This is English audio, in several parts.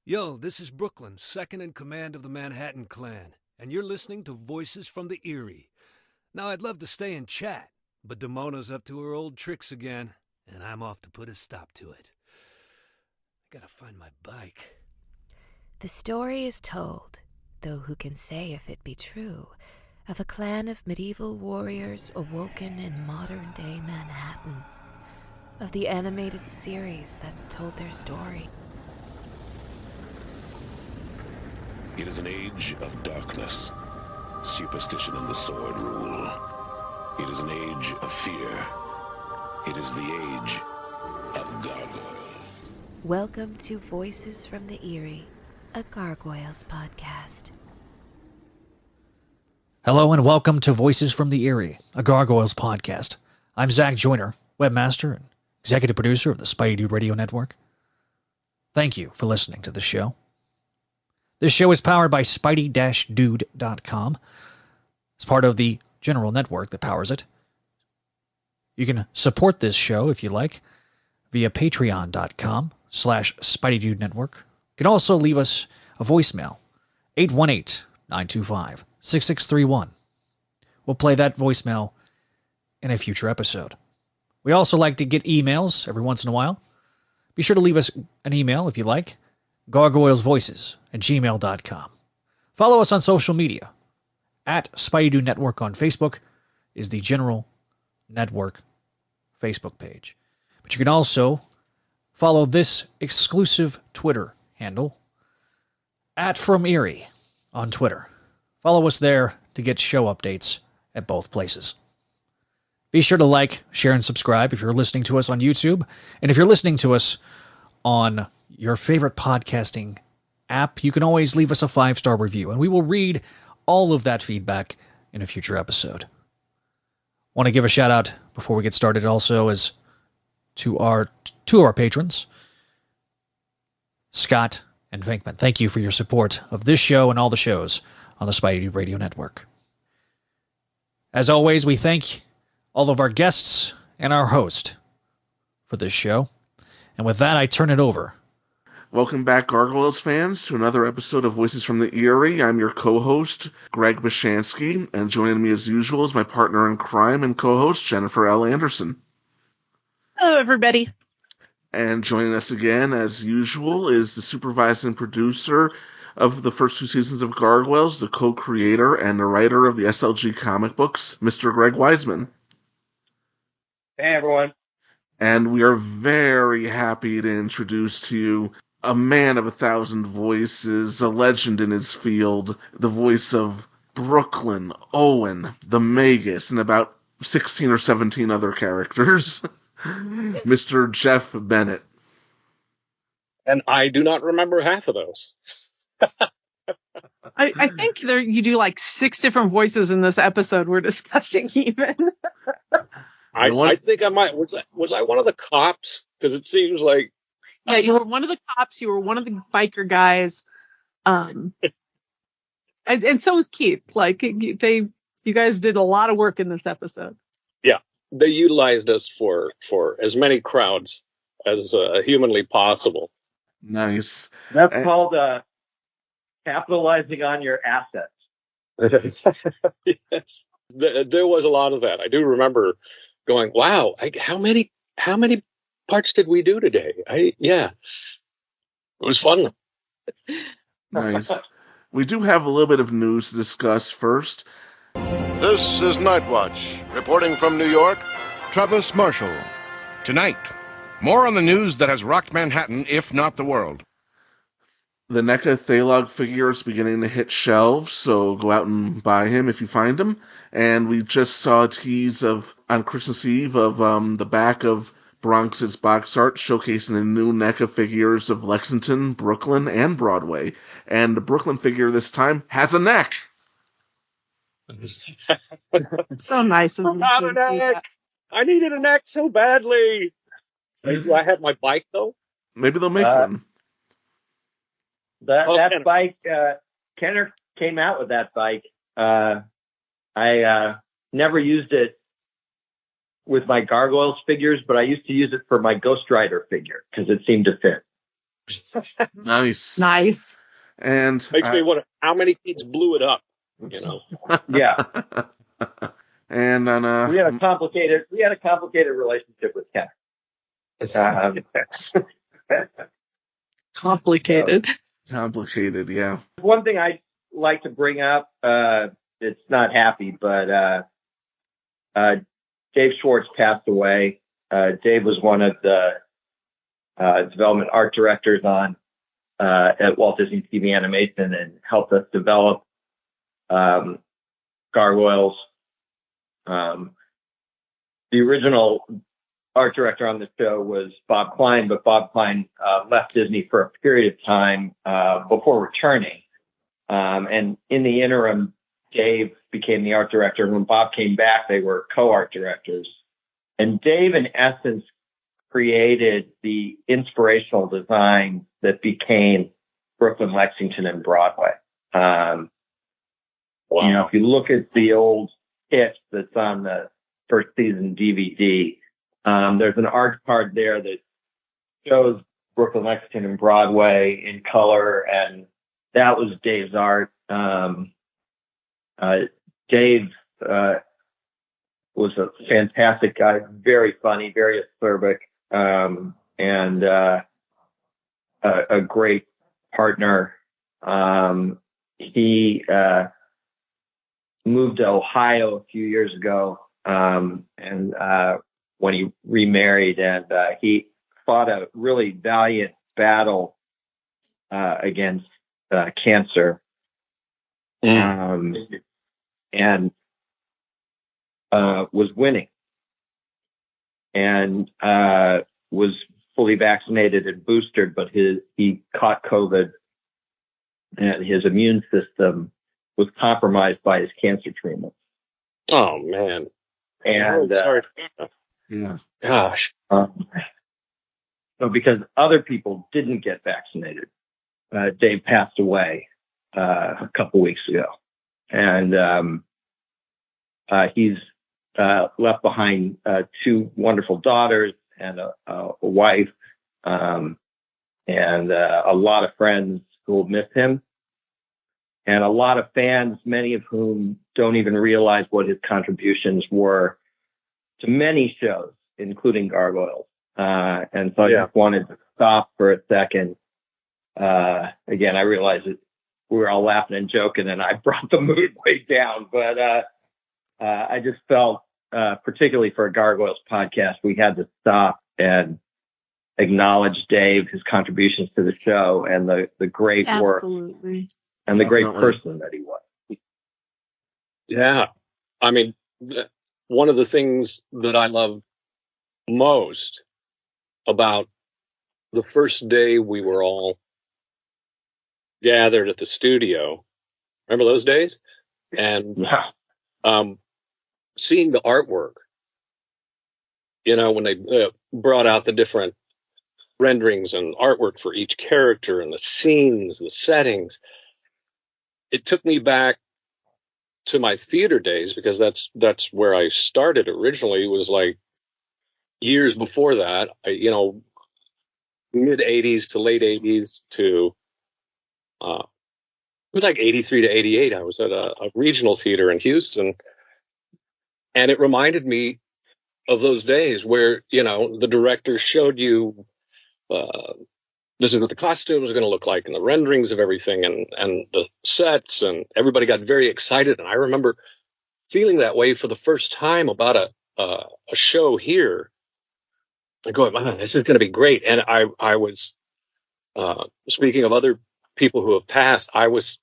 Yo, this is Brooklyn, second in command of the Manhattan Clan, and you're listening to Voices from the Eyrie. Now, I'd love to stay and chat, but Demona's up to her old tricks again, and I'm off to put a stop to it. I gotta find my bike. The story is told, though who can say if it be true, of a clan of medieval warriors awoken in modern-day Manhattan, of the animated series that told their story. It is an age of darkness. Superstition and the sword rule. It is an age of fear. It is the age of gargoyles. Welcome to Voices from the Eyrie, a Gargoyles podcast. Hello and welcome to Voices from the Eyrie, a Gargoyles podcast. I'm Zach Joyner, webmaster and executive producer of the Spidey Dude Radio Network. Thank you for listening to the show. This show is powered by Spidey-Dude.com. It's part of the general network that powers it. You can support this show if you like via patreon.com/SpideyDude Network. You can also leave us a voicemail, 818-925-6631. We'll play that voicemail in a future episode. We also like to get emails every once in a while. Be sure to leave us an email if you like, gargoylesvoices@gmail.com. Follow us on social media. At Spidey Dude Network on Facebook is the general network Facebook page. But you can also follow this exclusive Twitter handle, @FromErie on Twitter. Follow us there to get show updates at both places. Be sure to like, share, and subscribe if you're listening to us on YouTube. And if you're listening to us on your favorite podcasting app, you can always leave us a 5-star review, and we will read all of that feedback in a future episode. Want to give a shout out before we get started also as to our patrons, Scott and Venkman. Thank you for your support of this show and all the shows on the Spidey Dude Radio Network. As always, we thank all of our guests and our host for this show. And with that, I turn it over. Welcome back, Gargoyles fans, to another episode of Voices from the Eyrie. I'm your co-host, Greg Bashansky, and joining me as usual is my partner in crime and co-host, Jennifer L. Anderson. Hello, everybody. And joining us again, as usual, is the supervising producer of the first 2 seasons of Gargoyles, the co-creator and the writer of the SLG comic books, Mr. Greg Weisman. Hey, everyone. And we are very happy to introduce to you a man of 1,000 voices, a legend in his field, the voice of Brooklyn, Owen, the Magus, and about 16 or 17 other characters, Mr. Jeff Bennett. And I do not remember half of those. I think you do like 6 different voices in this episode we're discussing even. I think I might. Was I one of the cops? Because it seems like... Yeah, you were one of the cops. You were one of the biker guys. And so was Keith. Like, you guys did a lot of work in this episode. Yeah, they utilized us for as many crowds as humanly possible. Nice. That's called capitalizing on your assets. Yes, there was a lot of that. I do remember going, "Wow, how many parts did we do today?" It was fun. Nice. We do have a little bit of news to discuss first. This is Nightwatch, reporting from New York, Travis Marshall. Tonight, more on the news that has rocked Manhattan, if not the world. The NECA Thalog figure is beginning to hit shelves, so go out and buy him if you find him. And we just saw a tease on Christmas Eve of the back of Bronx's box art showcasing the new NECA figures of Lexington, Brooklyn, and Broadway. And the Brooklyn figure this time has a neck. So nice of you. Not a neck. I needed a neck so badly. Do I have my bike, though? Maybe they'll make one. That bike, Kenner came out with that bike. I never used it with my Gargoyles figures, but I used to use it for my Ghost Rider figure because it seemed to fit. Nice. And makes me wonder how many kids blew it up. You know. Yeah. And on we had a complicated relationship with Ken. Complicated. Complicated, yeah. One thing I'd like to bring up, it's not happy, but Dave Schwartz passed away. Dave was one of the development art directors on at Walt Disney TV Animation and helped us develop Gargoyles. The original art director on the show was Bob Klein, but Bob Klein left Disney for a period of time before returning. And in the interim, Dave became the art director. And when Bob came back, they were co-art directors. And Dave, in essence, created the inspirational design that became Brooklyn, Lexington, and Broadway. Wow. You know, if you look at the old pitch that's on the first season DVD, there's an art card there that shows Brooklyn, Lexington, and Broadway in color, and that was Dave's art. Dave was a fantastic guy, very funny, very acerbic, and a great partner. He moved to Ohio a few years ago, and when he remarried, and he fought a really valiant battle against cancer, and was winning, and was fully vaccinated and boosted, but he caught COVID, and his immune system was compromised by his cancer treatment. Oh man! And yeah, gosh. So because other people didn't get vaccinated, Dave passed away a couple weeks ago, and he's left behind two wonderful daughters and a wife, and a lot of friends who will miss him, and a lot of fans, many of whom don't even realize what his contributions were to many shows, including Gargoyles. And so I just wanted to stop for a second. Again, I realized that we were all laughing and joking, and I brought the mood way down, but I just felt, particularly for a Gargoyles podcast, we had to stop and acknowledge Dave, his contributions to the show, and the great work and the great person that he was. Yeah. I mean, one of the things that I love most about the first day we were all gathered at the studio, remember those days? And seeing the artwork, you know, when they brought out the different renderings and artwork for each character and the scenes, the settings, it took me back to my theater days, because that's where I started originally. It was like years before that, you know, mid 80s to late 80s to it was like 83 to 88. I was at a regional theater in Houston, and it reminded me of those days where, you know, the director showed you this is what the costumes are going to look like and the renderings of everything and the sets, and everybody got very excited. And I remember feeling that way for the first time about a show here. I go, man, this is going to be great. And I was, speaking of other people who have passed, I was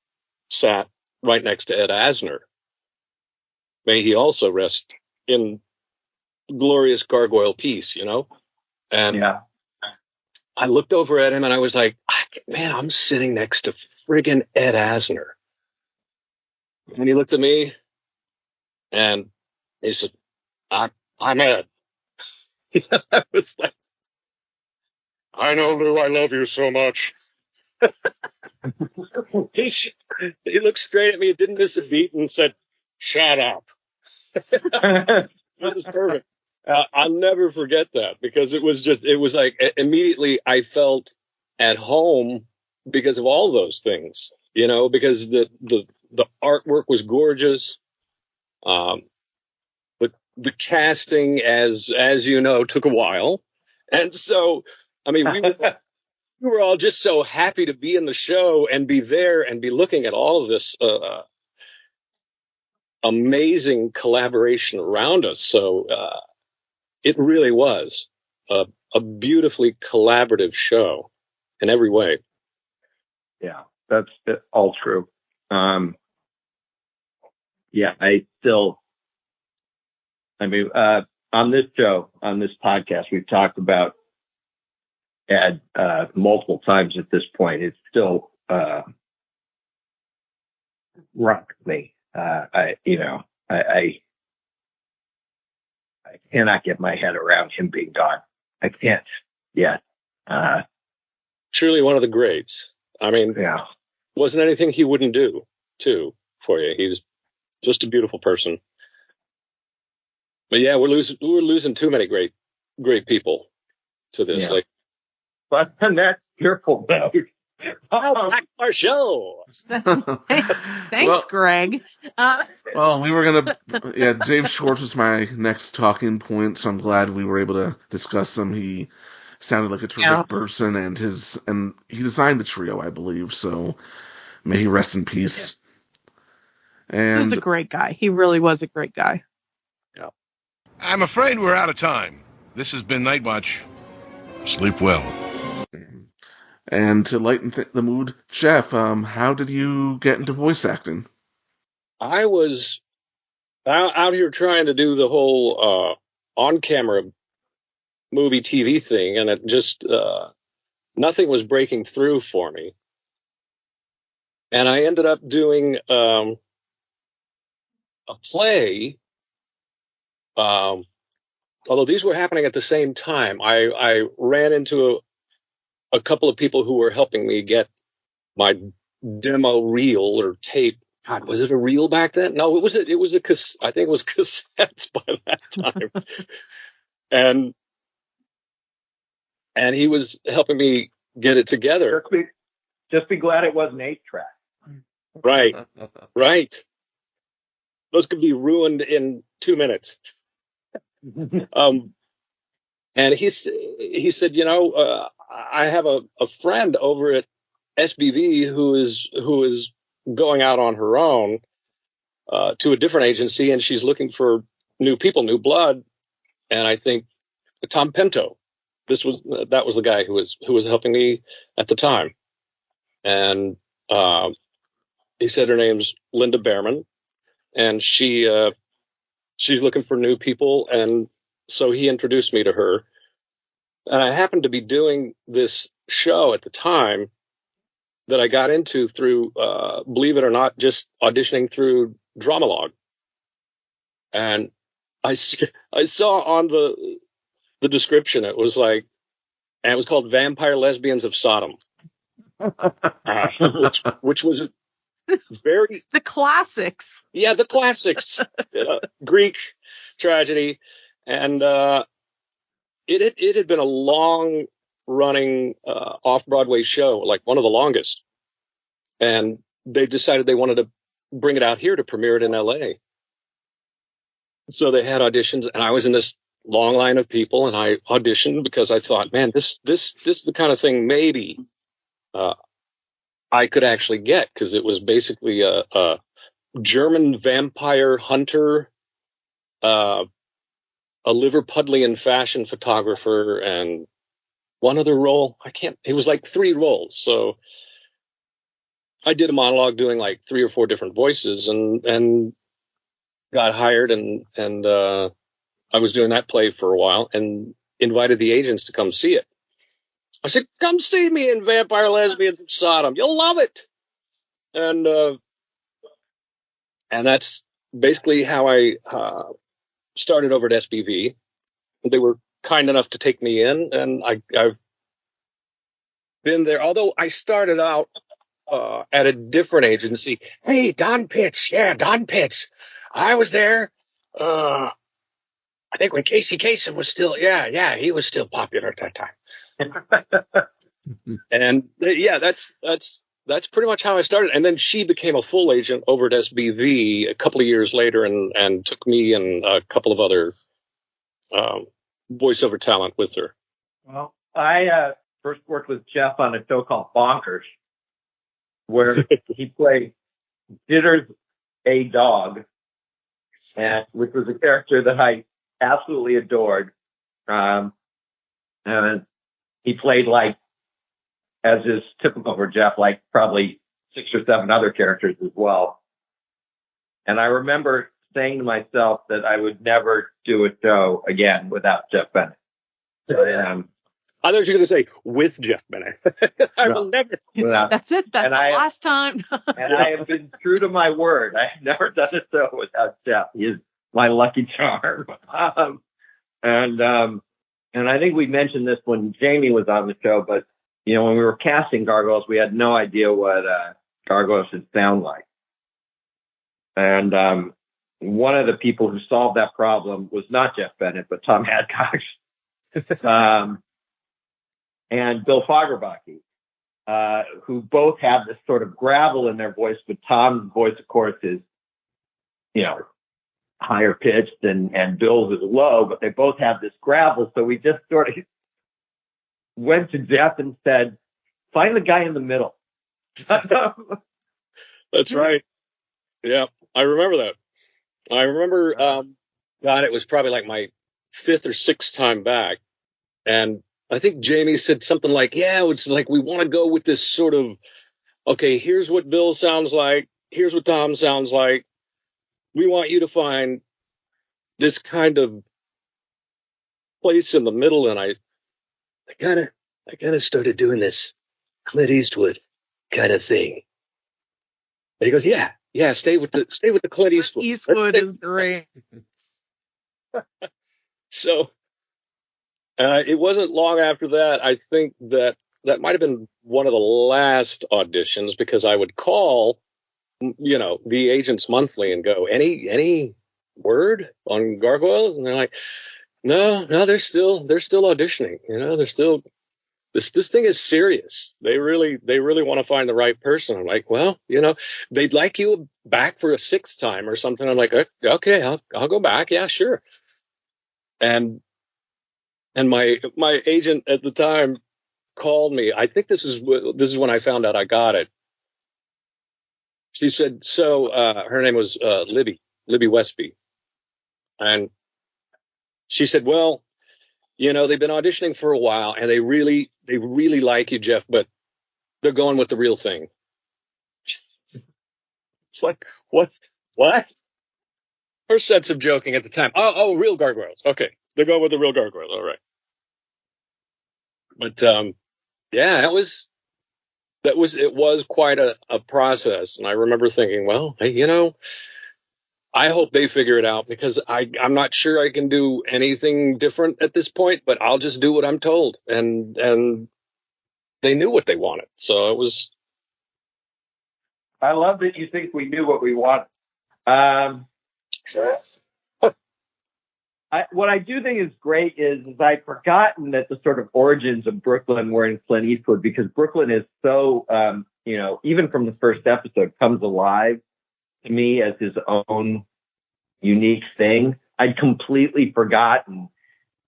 sat right next to Ed Asner. May he also rest in glorious gargoyle peace, you know? And I looked over at him and I was like, man, I'm sitting next to friggin' Ed Asner. And he looked at me and he said, I'm Ed. I was like, I know, Lou, I love you so much. He looked straight at me, didn't miss a beat, and said, shut up. That was perfect. I'll never forget that, because it was like immediately I felt at home because of all those things, because the artwork was gorgeous. But the casting, as you know, took a while. And so, I mean, we were all just so happy to be in the show and be there and be looking at all of this amazing collaboration around us. So it really was a beautifully collaborative show in every way. Yeah, that's all true. On this show, on this podcast, we've talked about Ed multiple times at this point. It's still rocked me. I cannot get my head around him being gone. I can't yet. Truly one of the greats. I mean, yeah, wasn't anything he wouldn't do too for you. He's just a beautiful person. But yeah, we're losing too many great people to this. Yeah. But on that cheerful note, back to our show. Thanks, Greg. Well, we were gonna. Dave Schwartz was my next talking point, so I'm glad we were able to discuss him. He sounded like a terrific person, and he designed the trio, I believe. So may he rest in peace. And he was a great guy. He really was a great guy. Yeah. I'm afraid we're out of time. This has been Night Watch. Sleep well. And to lighten the mood, Jeff, how did you get into voice acting? I was out here trying to do the whole on-camera movie TV thing, and it just nothing was breaking through for me. And I ended up doing a play. Although these were happening at the same time, I ran into a couple of people who were helping me get my demo reel or tape. God, was it a reel back then? No, it was a cassette. I think it was cassettes by that time. and he was helping me get it together. Just be glad it wasn't 8-track. Right. Those could be ruined in 2 minutes. And he said, I have a friend over at SBV who is going out on her own to a different agency, and she's looking for new people, new blood. And I think Tom Pinto, that was the guy who was helping me at the time. And he said her name's Linda Behrman, and she's looking for new people. And so he introduced me to her. And I happened to be doing this show at the time that I got into through, believe it or not, just auditioning through Dramalog. And I saw on the description, it was called Vampire Lesbians of Sodom, which was very... The classics. Yeah, the classics. Greek tragedy. And it had been a long-running off-Broadway show, like one of the longest. And they decided they wanted to bring it out here to premiere it in L.A. So they had auditions, and I was in this long line of people, and I auditioned because I thought, man, this is the kind of thing maybe I could actually get, because it was basically a German vampire hunter, a Liverpudlian fashion photographer, and one other role. It was like 3 roles. So I did a monologue doing like 3 or 4 different voices, and got hired, and I was doing that play for a while, and invited the agents to come see it. I said, come see me in Vampire Lesbians of Sodom. You'll love it. And that's basically how I started over at SBV. They were kind enough to take me in, and I've been there. Although I started out at a different agency. Hey, Don Pitts. Yeah, Don Pitts. I was there. I think when Casey Kasem was still, he was still popular at that time. And yeah, that's pretty much how I started. And then she became a full agent over at SBV a couple of years later, and took me and a couple of other voiceover talent with her. Well, I first worked with Jeff on a show called Bonkers, where he played Jitters, a dog, which was a character that I absolutely adored. And he played, like, as is typical for Jeff, like probably 6 or 7 other characters as well. And I remember saying to myself that I would never do a show again without Jeff Bennett. So, I thought you were going to say with Jeff Bennett. I will never. That's it. That's the last time. And I have been true to my word. I have never done a show without Jeff. He is my lucky charm. And I think we mentioned this when Jamie was on the show, but when we were casting gargoyles, we had no idea what gargoyles should sound like. And one of the people who solved that problem was not Jeff Bennett, but Tom Hadcock and Bill Fagerbacke, who both have this sort of gravel in their voice, but Tom's voice, of course, is, higher pitched and Bill's is low, but they both have this gravel. So we just sort of went to Jeff and said, find the guy in the middle. That's right. Yeah, I remember that. I remember, God, it was probably like my 5th or 6th time back. And I think Jamie said something like, yeah, it's like we want to go with this sort of, okay, here's what Bill sounds like. Here's what Tom sounds like. We want you to find this kind of place in the middle. And I kind of started doing this Clint Eastwood kind of thing. And he goes, yeah, stay with the Clint Eastwood. Eastwood is great. So it wasn't long after that. I think that might have been one of the last auditions, because I would call, the agents monthly and go, any word on gargoyles? And they're like, no, they're still auditioning. They're still, this thing is serious. They really want to find the right person. I'm like, well, they'd like you back for a 6th time or something. I'm like, okay, I'll go back. Yeah, sure. And my agent at the time called me. I think this is when I found out I got it. She said, so her name was Libby Westby. And she said, well, they've been auditioning for a while and they really like you, Jeff, but they're going with the real thing. It's like, what? Her sense of joking at the time. Oh, real gargoyles. Okay. They're going with the real gargoyles. All right. But, yeah, it was quite a process. And I remember thinking, well, hey, I hope they figure it out, because I'm not sure I can do anything different at this point, but I'll just do what I'm told. And they knew what they wanted. So it was. I love that you think we knew what we wanted. What I do think is great is I've forgotten that the sort of origins of Brooklyn were in Clint Eastwood, because Brooklyn is so, even from the first episode, comes alive to me as his own unique thing. I'd completely forgotten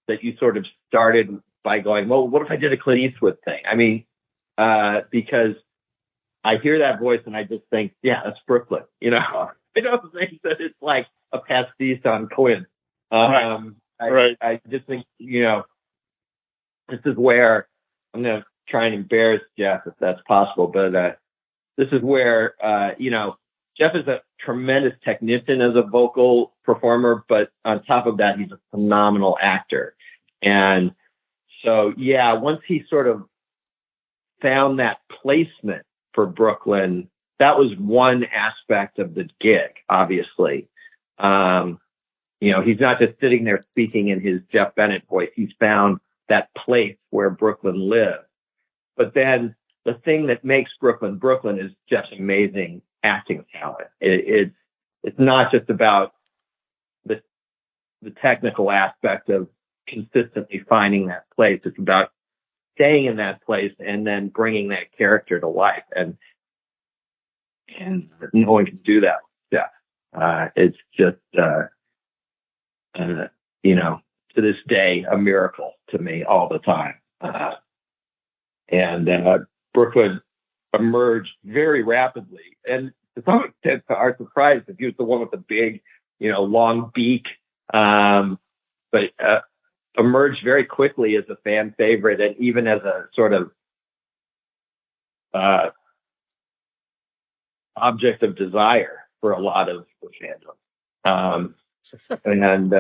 that you sort of started by going, well, what if I did a Clint Eastwood thing? I mean, because I hear that voice and I just think, yeah, that's Brooklyn. I don't think that it's like a pastiche on Clint. Right. I just think, this is where I'm going to try and embarrass Jeff if that's possible. But this is where, Jeff is a tremendous technician as a vocal performer, but on top of that, he's a phenomenal actor. And so, yeah, once he sort of found that placement for Brooklyn, that was one aspect of the gig, obviously. He's not just sitting there speaking in his Jeff Bennett voice. He's found that place where Brooklyn lives. But then the thing that makes Brooklyn is Jeff's amazing acting talent. It's not just about the technical aspect of consistently finding that place. It's about staying in that place and then bringing that character to life. And no one can do that. Yeah. It's just, to this day, a miracle to me all the time. And Brooklyn emerged very rapidly. And to some extent, to our surprise, he was the one with the big, long beak. But emerged very quickly as a fan favorite and even as a sort of object of desire for a lot of the fandom. And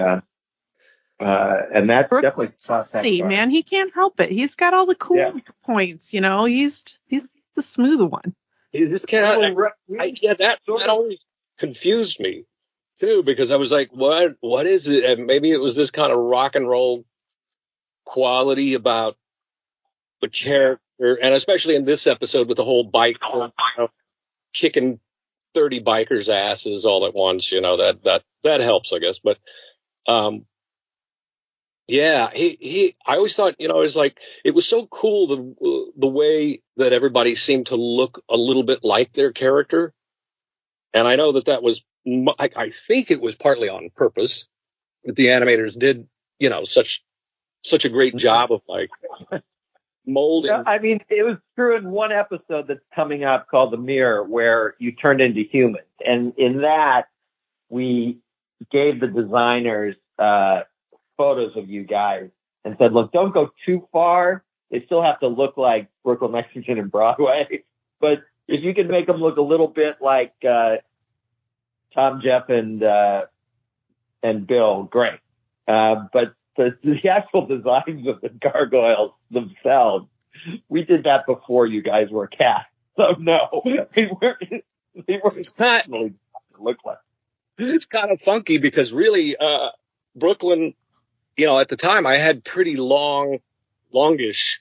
that definitely funny, man. He can't help it. He's got all the cool points, He's the smooth one. This that always confused me too, because I was like, what is it? And maybe it was this kind of rock and roll quality about the character, and especially in this episode with the whole bike kicking 30 bikers' asses all at once. That helps, I guess. But I always thought, it was like, it was so cool the way that everybody seemed to look a little bit like their character. And I know that was, I think it was partly on purpose that the animators did, such a great job of like molding. I mean, it was true in one episode that's coming up called The Mirror, where you turned into humans. And in that, we gave the designers photos of you guys and said, look, don't go too far. They still have to look like Brooklyn, Lexington, and Broadway. But if you can make them look a little bit like Tom, Jeff, and Bill, great. But the actual designs of the gargoyles themselves, we did that before you guys were cast. So no, they weren't certainly look like. It's kind of funky because really, Brooklyn, at the time I had pretty longish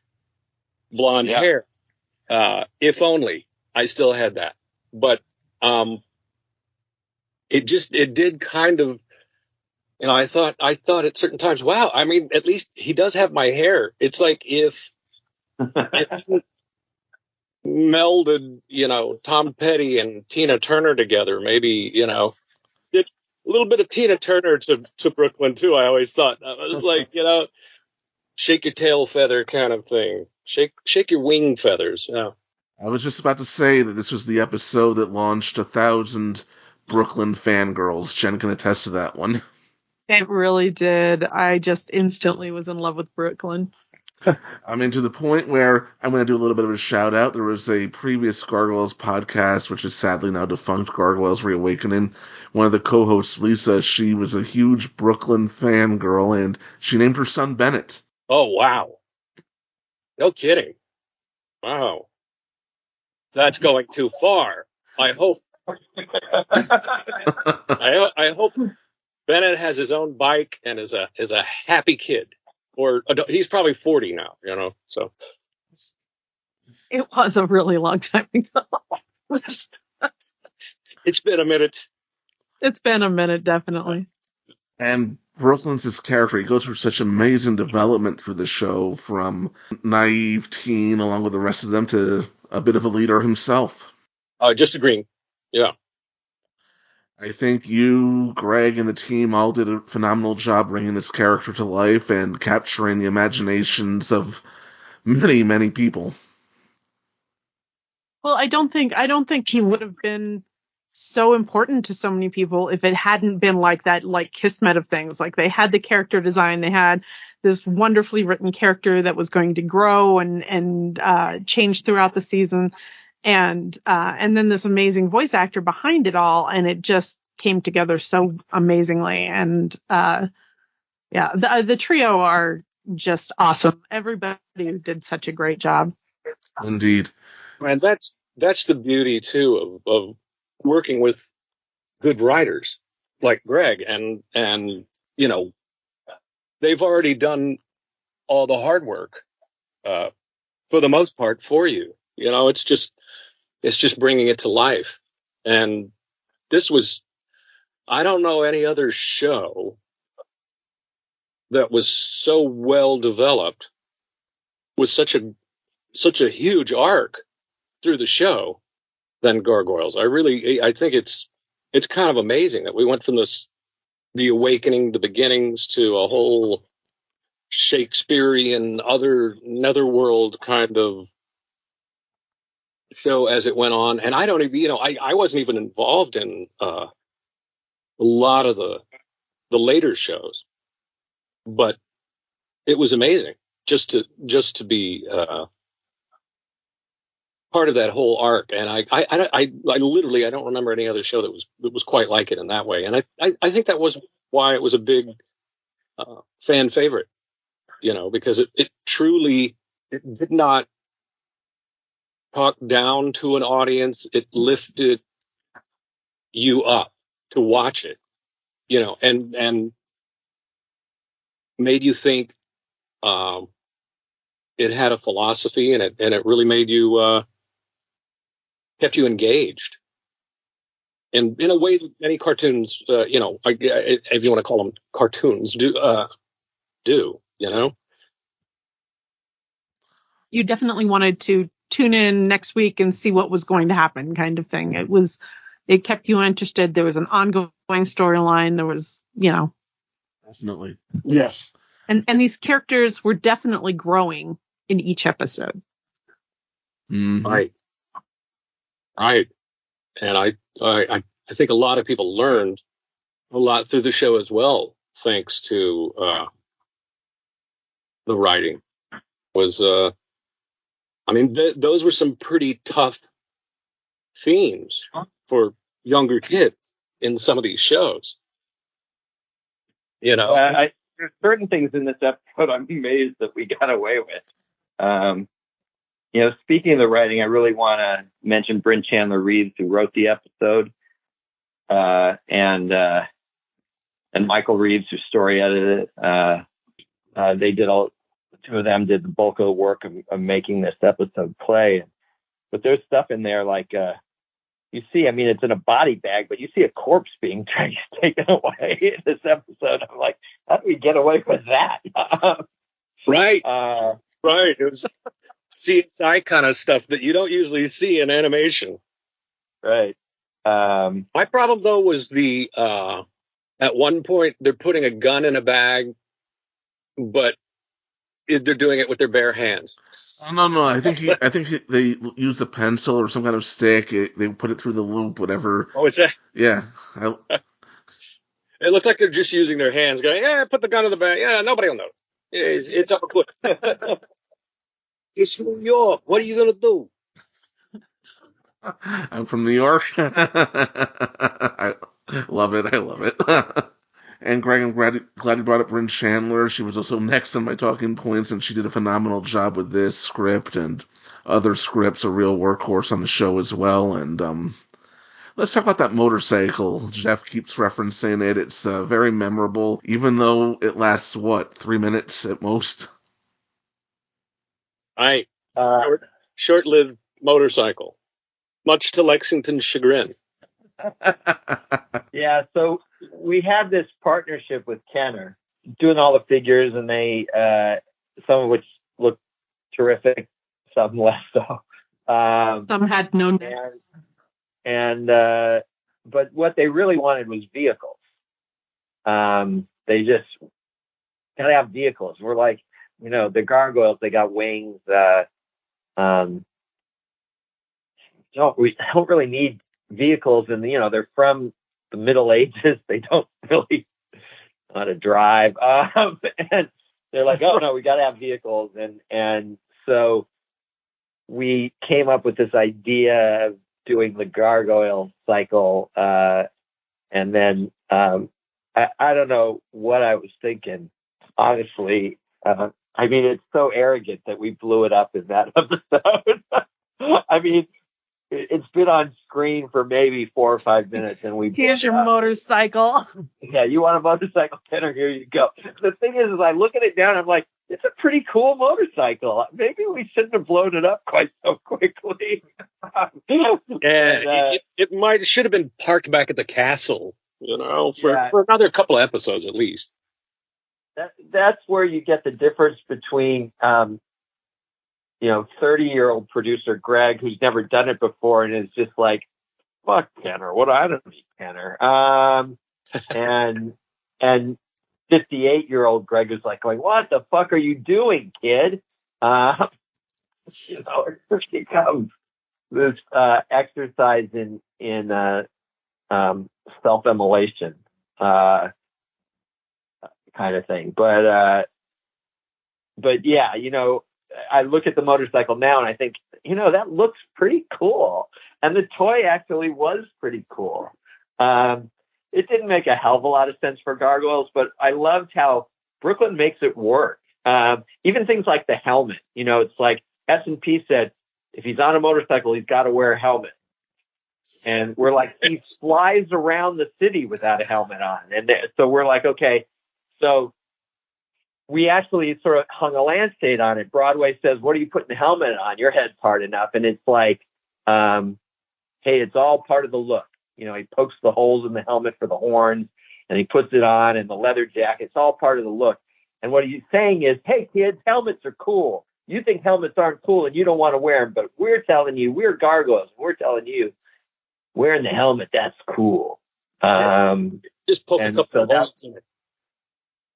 blonde hair. If only I still had that. But it did kind of, I thought at certain times, wow, I mean, at least he does have my hair. It's like if it melded, Tom Petty and Tina Turner together, maybe, did a little bit of Tina Turner to Brooklyn too. I always thought I was like, shake your tail feather kind of thing. Shake your wing feathers. Yeah. I was just about to say that this was the episode that launched 1,000 Brooklyn fangirls. Jen can attest to that one. It really did. I just instantly was in love with Brooklyn. I mean, to the point where I'm going to do a little bit of a shout out. There was a previous Gargoyles podcast, which is sadly now defunct, Gargoyles Reawakening. One of the co-hosts, Lisa, she was a huge Brooklyn fangirl, and she named her son Bennett. Oh, wow. No kidding. Wow. That's going too far. I hope. I hope Bennett has his own bike and is a happy kid. Or he's probably 40 now, so. It was a really long time ago. It's been a minute. It's been a minute, definitely. And Brooklyn's his character. He goes through such amazing development through the show, from naive teen along with the rest of them to a bit of a leader himself. Just agreeing. Yeah. I think you, Greg, and the team all did a phenomenal job bringing this character to life and capturing the imaginations of many, many people. Well, I don't think he would have been so important to so many people if it hadn't been like that, like Kismet of things. Like, they had the character design, they had this wonderfully written character that was going to grow and change throughout the season. And then this amazing voice actor behind it all, and it just came together so amazingly. And the trio are just awesome. Everybody did such a great job. Indeed. And that's the beauty too of working with good writers like Greg, and they've already done all the hard work for the most part for you. It's just bringing it to life. And this was, I don't know any other show that was so well developed was such a huge arc through the show than Gargoyles. I think it's kind of amazing that we went from the awakening, the beginnings, to a whole Shakespearean other netherworld kind of show as it went on. And I don't even, I wasn't even involved in a lot of the later shows, but it was amazing just to be part of that whole arc. And I literally, I don't remember any other show that was quite like it in that way. And I think that was why it was a big fan favorite, because it truly, it did not talk down to an audience. It lifted you up to watch it, and made you think. It had a philosophy, and it really made you kept you engaged. And in a way that many cartoons, if you want to call them cartoons, do. You definitely wanted to tune in next week and see what was going to happen, kind of thing. It kept you interested. There was an ongoing storyline. There was, Definitely. Yes. And these characters were definitely growing in each episode. Mm-hmm. Right. And I think a lot of people learned a lot through the show as well, thanks to the writing. Those were some pretty tough themes for younger kids in some of these shows. There's certain things in this episode I'm amazed that we got away with. Speaking of the writing, I really want to mention Bryn Chandler Reeves, who wrote the episode, and Michael Reeves, who story edited it. They did the two of them did the bulk of the work of making this episode play. But there's stuff in there like you see, it's in a body bag, but you see a corpse being taken away in this episode. I'm like, how do we get away with that? Right. Right. It was CSI kind of stuff that you don't usually see in animation. Right. My problem, though, was at one point they're putting a gun in a bag, but they're doing it with their bare hands. No. I think they used a pencil or some kind of stick. They put it through the loop, whatever. Oh, is that? Yeah. It looks like they're just using their hands, going, "Yeah, put the gun in the bag. Yeah, nobody will know. It's up a cliff." It's New York. What are you gonna do? I'm from New York. I love it. And Greg, I'm glad you brought up Bryn Chandler. She was also next on my talking points, and she did a phenomenal job with this script and other scripts, a real workhorse on the show as well. And let's talk about that motorcycle. Jeff keeps referencing it. It's very memorable, even though it lasts, 3 minutes at most? Right. Short-lived motorcycle, much to Lexington's chagrin. Yeah, so we had this partnership with Kenner, doing all the figures, and they some of which looked terrific, some less so. Some had no necks. But what they really wanted was vehicles. They just gotta have vehicles. We're like, the gargoyles, they got wings. We don't really need vehicles, and they're from the Middle Ages. They don't really know how to drive, and they're like, oh no, we got to have vehicles, and so we came up with this idea of doing the gargoyle cycle, and then I don't know what I was thinking, honestly. It's so arrogant that we blew it up in that episode. It's been on screen for maybe 4 or 5 minutes, and here's your motorcycle. Yeah, you want a motorcycle, Kenner? Here you go. The thing is I look at it down, I'm like, it's a pretty cool motorcycle. Maybe we shouldn't have blown it up quite so quickly. It should have been parked back at the castle, for another couple of episodes at least. That's where you get the difference between 30-year-old producer Greg, who's never done it before and is just like, fuck Kenner. What? I don't need Kenner. And 58-year-old Greg is like going, what the fuck are you doing, kid? It just becomes this exercise in self-immolation kind of thing. But yeah, I look at the motorcycle now and I think, that looks pretty cool. And the toy actually was pretty cool. It didn't make a hell of a lot of sense for Gargoyles, but I loved how Brooklyn makes it work. Even things like the helmet, it's like S&P said, if he's on a motorcycle, he's got to wear a helmet. And we're like, he flies around the city without a helmet on. And so we're like, okay, so we actually sort of hung a lampshade on it. Broadway says, what are you putting the helmet on? Your head's hard enough. And it's like, hey, it's all part of the look. He pokes the holes in the helmet for the horns and he puts it on, and the leather jacket. It's all part of the look. And what he's saying is, hey, kids, helmets are cool. You think helmets aren't cool and you don't want to wear them, but we're telling you, we're Gargoyles. We're telling you, wearing the helmet, that's cool. Just poke a couple of holes in it.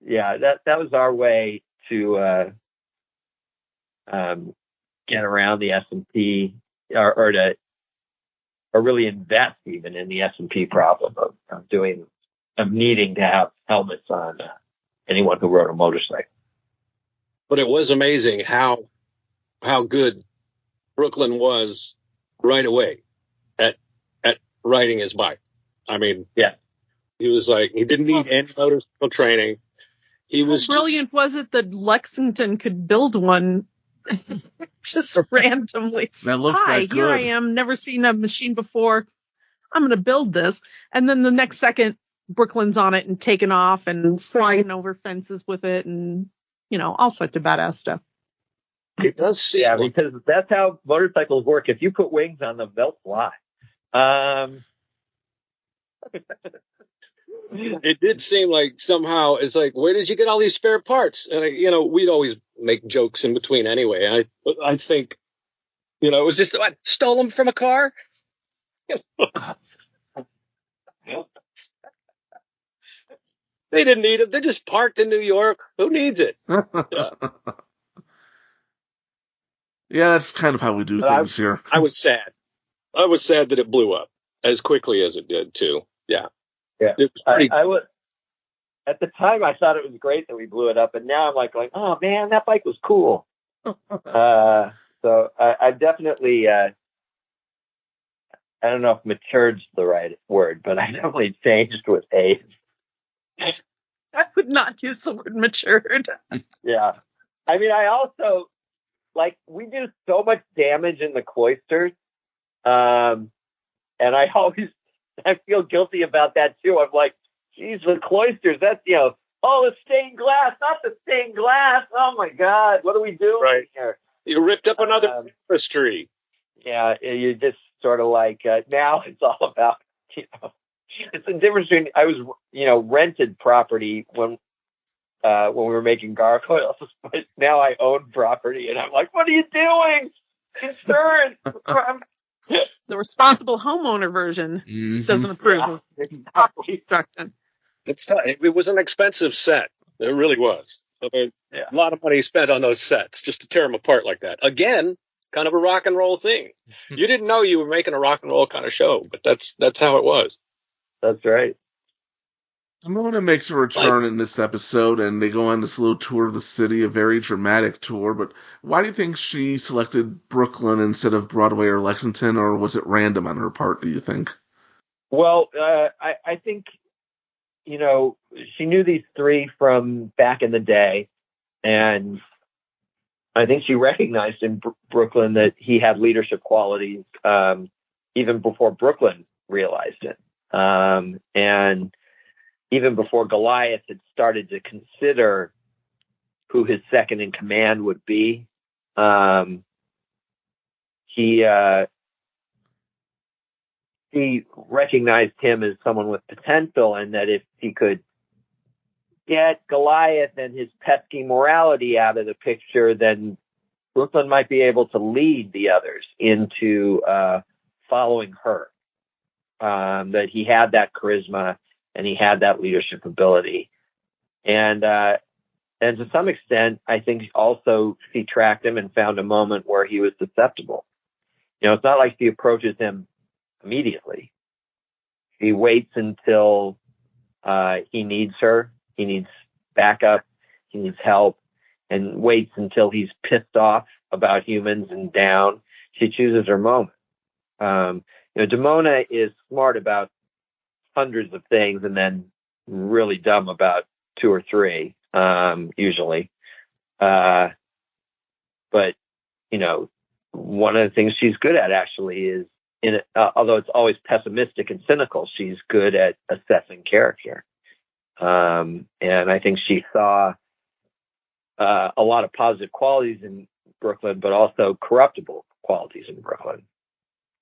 Yeah, that was our way to get around the S&P or really invest even in the S&P problem of needing to have helmets on anyone who rode a motorcycle. But it was amazing how good Brooklyn was right away at riding his bike. I mean, yeah, he was like, he didn't need any motorcycle training. He was brilliant. Was it that Lexington could build one just randomly? That looks Hi, good. Here I am, never seen a machine before. I'm going to build this. And then the next second, Brooklyn's on it and taking off and flying over fences with it and, all sorts of badass stuff. It does seem because that's how motorcycles work. If you put wings on them, they'll fly. It did seem like somehow it's like, where did you get all these spare parts? And we'd always make jokes in between anyway. I think, it was just what, stole them from a car. They didn't need them. They're just parked in New York. Who needs it? Yeah, that's kind of how we do things here. I was sad. I was sad that it blew up as quickly as it did too. Yeah. Yeah. It was pretty I was, at the time I thought it was great that we blew it up, and now I'm like going, oh man, that bike was cool. So I definitely, I don't know if matured's the right word, but I definitely changed with age. I would not use the word matured. Yeah. I mean, I also, we do so much damage in the cloisters. And I feel guilty about that too. I'm like, geez, the cloisters, that's, the stained glass, not the stained glass. Oh my God, what are we doing here? You ripped up another Christmas tree. Yeah, you just sort of now it's all about, it's the difference between, I was, rented property when we were making Gargoyles, but now I own property and I'm like, what are you doing? Insurance. The responsible homeowner version doesn't approve of property construction. It's tough. It was an expensive set. It really was. I mean, a lot of money spent on those sets just to tear them apart like that. Again, kind of a rock and roll thing. You didn't know you were making a rock and roll kind of show, but that's how it was. That's right. Demona makes a return in this episode, and they go on this little tour of the city, a very dramatic tour. But why do you think she selected Brooklyn instead of Broadway or Lexington, or was it random on her part, do you think? Well, I think, she knew these three from back in the day, and I think she recognized in Brooklyn that he had leadership qualities even before Brooklyn realized it. And even before Goliath had started to consider who his second in command would be, he recognized him as someone with potential, and that if he could get Goliath and his pesky morality out of the picture, then Brooklyn might be able to lead the others into following her. That he had that charisma and he had that leadership ability. And to some extent, I think also she tracked him and found a moment where he was susceptible. It's not like she approaches him immediately. He waits until he needs her, he needs backup, he needs help, and waits until he's pissed off about humans and down. She chooses her moment. Demona is smart about hundreds of things and then really dumb about two or three, usually. But, one of the things she's good at actually is, although it's always pessimistic and cynical, she's good at assessing character. And I think she saw a lot of positive qualities in Brooklyn, but also corruptible qualities in Brooklyn.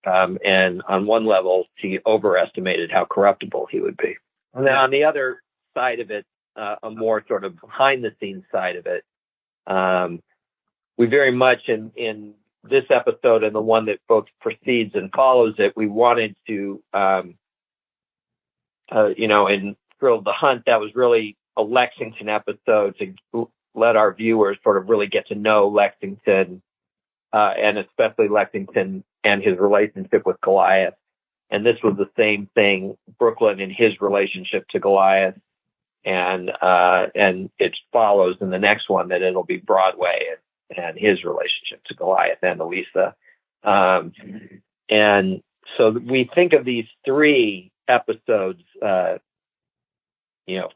And on one level, she overestimated how corruptible he would be. And then on the other side of it, a more sort of behind the scenes side of it, we very much in this episode and the one that both precedes and follows it, we wanted to, in Thrill of the Hunt, that was really a Lexington episode to let our viewers sort of really get to know Lexington, and especially Lexington and his relationship with Goliath. And this was the same thing, Brooklyn and his relationship to Goliath. And it follows in the next one that it'll be Broadway and his relationship to Goliath and Elisa. And so we think of these three episodes,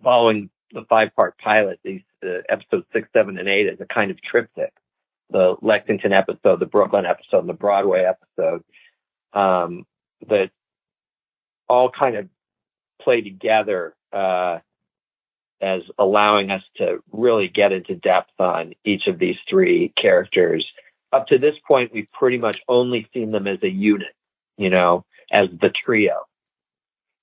following the 5-part pilot, these episodes 6, 7, and 8 as a kind of triptych. The Lexington episode, the Brooklyn episode, and the Broadway episode, that all kind of play together as allowing us to really get into depth on each of these three characters. Up to this point, we've pretty much only seen them as a unit, as the trio.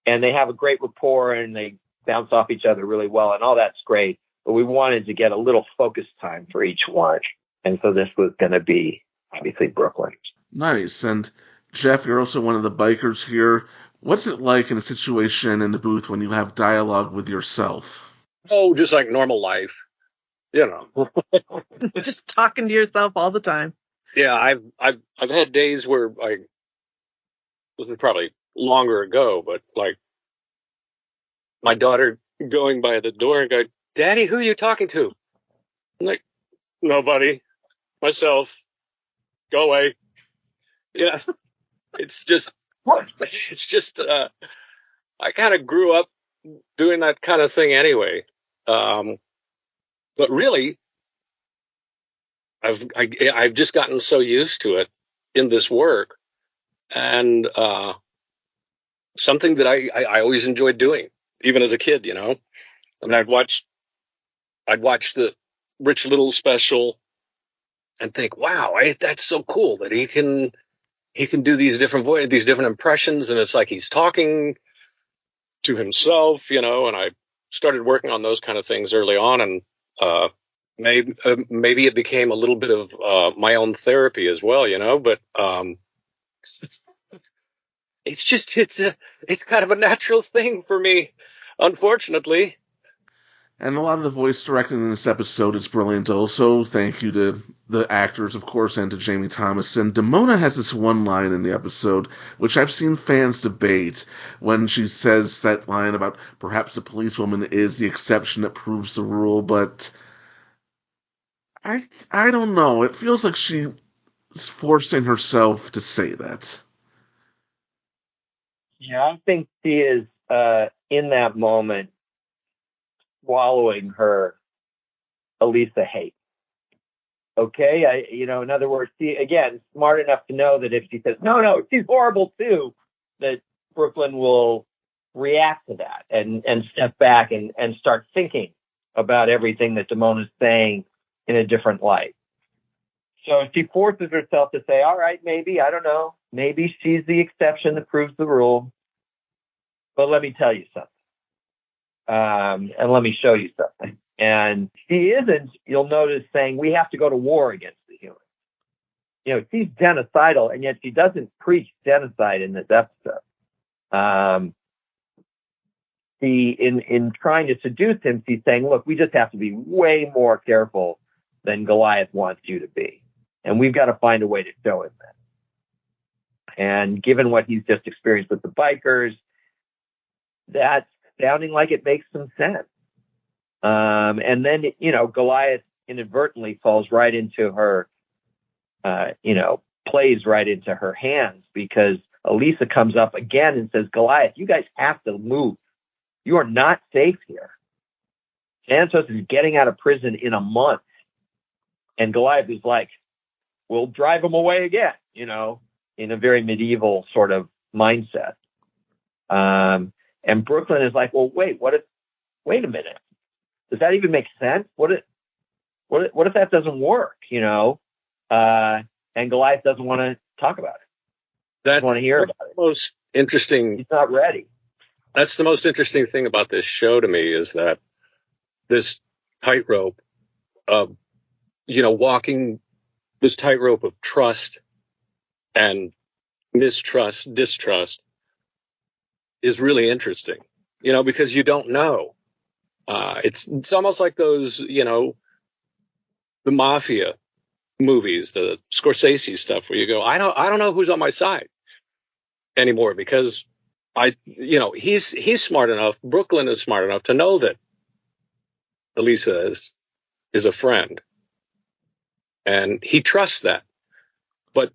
And they have a great rapport and they bounce off each other really well, and all that's great. But we wanted to get a little focus time for each one. And so this was going to be, obviously, Brooklyn. Nice. And Jeff, you're also one of the bikers here. What's it like in a situation in the booth when you have dialogue with yourself? Oh, just like normal life, Just talking to yourself all the time. Yeah, I've had days where this was probably longer ago, but like my daughter going by the door and going, "Daddy, who are you talking to?" I'm like, "Nobody, myself. Go away." Yeah, it's just I kind of grew up doing that kind of thing anyway. But really, I've just gotten so used to it in this work, and something that I always enjoyed doing, even as a kid. I mean, I'd watch the Rich Little special and think, wow, that's so cool that he can do these different these different impressions, and it's like he's talking to himself, and I started working on those kind of things early on, and maybe it became a little bit of my own therapy as well, but it's kind of a natural thing for me, unfortunately. And a lot of the voice directing in this episode is brilliant also. Thank you to the actors, of course, and to Jamie Thomas. And Demona has this one line in the episode, which I've seen fans debate, when she says that line about perhaps the policewoman is the exception that proves the rule, but I don't know. It feels like she's forcing herself to say that. Yeah, I think she is, in that moment, swallowing her Elisa hate. Okay, in other words, she, again, smart enough to know that if she says, no, she's horrible too, that Brooklyn will react to that and step back and start thinking about everything that Demona's saying in a different light. So she forces herself to say, all right, maybe, I don't know, maybe she's the exception that proves the rule, but let me tell you something. And let me show you something. And she isn't, you'll notice, saying we have to go to war against the humans. she's genocidal, and yet she doesn't preach genocide in this episode. In trying to seduce him, she's saying, look, we just have to be way more careful than Goliath wants you to be. And we've got to find a way to show him that. And given what he's just experienced with the bikers, that's sounding like it makes some sense. And then, Goliath inadvertently falls right into her, plays right into her hands, because Elisa comes up again and says, Goliath, you guys have to move. You are not safe here. Santos is getting out of prison in a month. And Goliath is like, we'll drive him away again, in a very medieval sort of mindset. And Brooklyn is like, well, wait a minute. Does that even make sense? What if that doesn't work, and Goliath doesn't want to talk about it. Doesn't want to hear about it. Most interesting. He's not ready. That's the most interesting thing about this show to me, is that this tightrope of, walking this tightrope of trust and mistrust, distrust, is really interesting, because you don't know. It's almost like those, the mafia movies, the Scorsese stuff, where you go, I don't know who's on my side anymore, because he's smart enough. Brooklyn is smart enough to know that Elisa is a friend, and he trusts that. But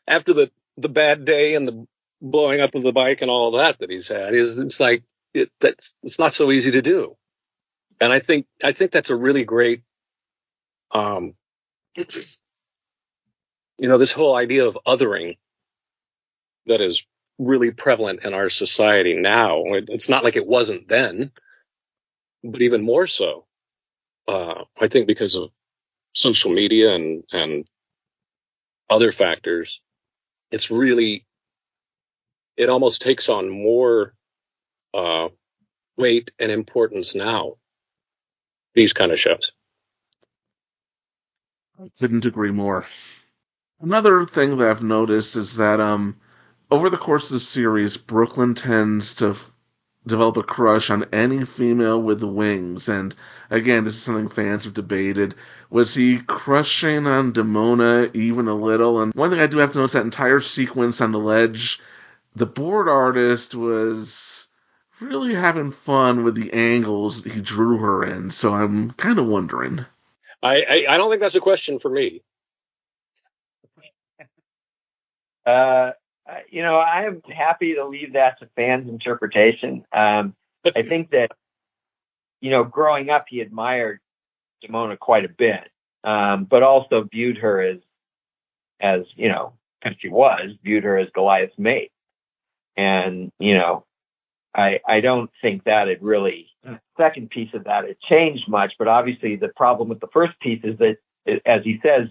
after the bad day and the blowing up of the bike and all of that he's had, it's like it's not so easy to do. And I think that's a really great, this whole idea of othering that is really prevalent in our society now. It's not like it wasn't then, but even more so. I think because of social media and other factors, it almost takes on more weight and importance now, these kind of shows. I couldn't agree more. Another thing that I've noticed is that over the course of the series, Brooklyn tends to develop a crush on any female with wings. And again, this is something fans have debated. Was he crushing on Demona even a little? And one thing I do have to notice, that entire sequence on the ledge, the board artist was really having fun with the angles he drew her in. So I'm kind of wondering. I don't think that's a question for me. I'm happy to leave that to fans' interpretation. I think that, growing up, he admired Demona quite a bit, but also viewed her as because she viewed her as Goliath's mate. And, I don't think that it really, second piece of that, it changed much. But obviously the problem with the first piece is that, as he says,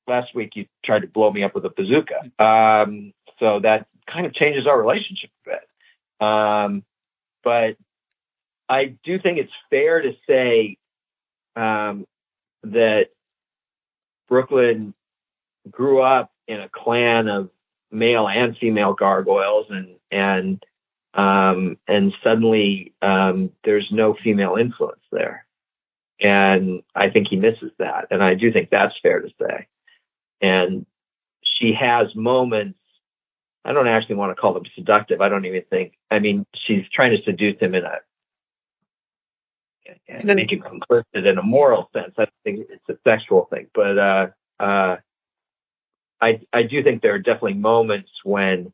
last week you tried to blow me up with a bazooka. So that kind of changes our relationship a bit. But I do think it's fair to say that Brooklyn grew up in a clan of male and female gargoyles, and suddenly there's no female influence there. And I think he misses that. And I do think that's fair to say. And she has moments, I don't actually want to call them seductive. She's trying to seduce him and make him complicit in a moral sense. I think it's a sexual thing. But I do think there are definitely moments when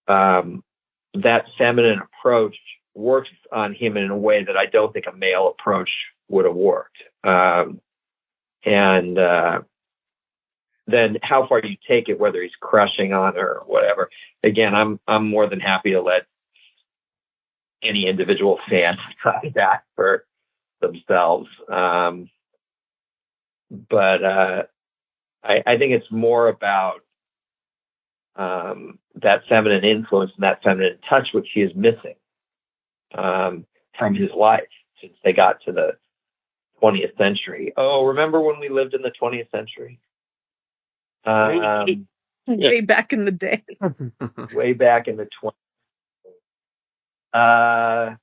that feminine approach works on him in a way that I don't think a male approach would have worked. Then how far do you take it, whether he's crushing on her or whatever? Again, I'm more than happy to let any individual fan decide that for themselves. But I think it's more about that feminine influence and that feminine touch, which he is missing from his life since they got to the 20th century. Oh, remember when we lived in the 20th century? Way back in the day. Way back in the 20s.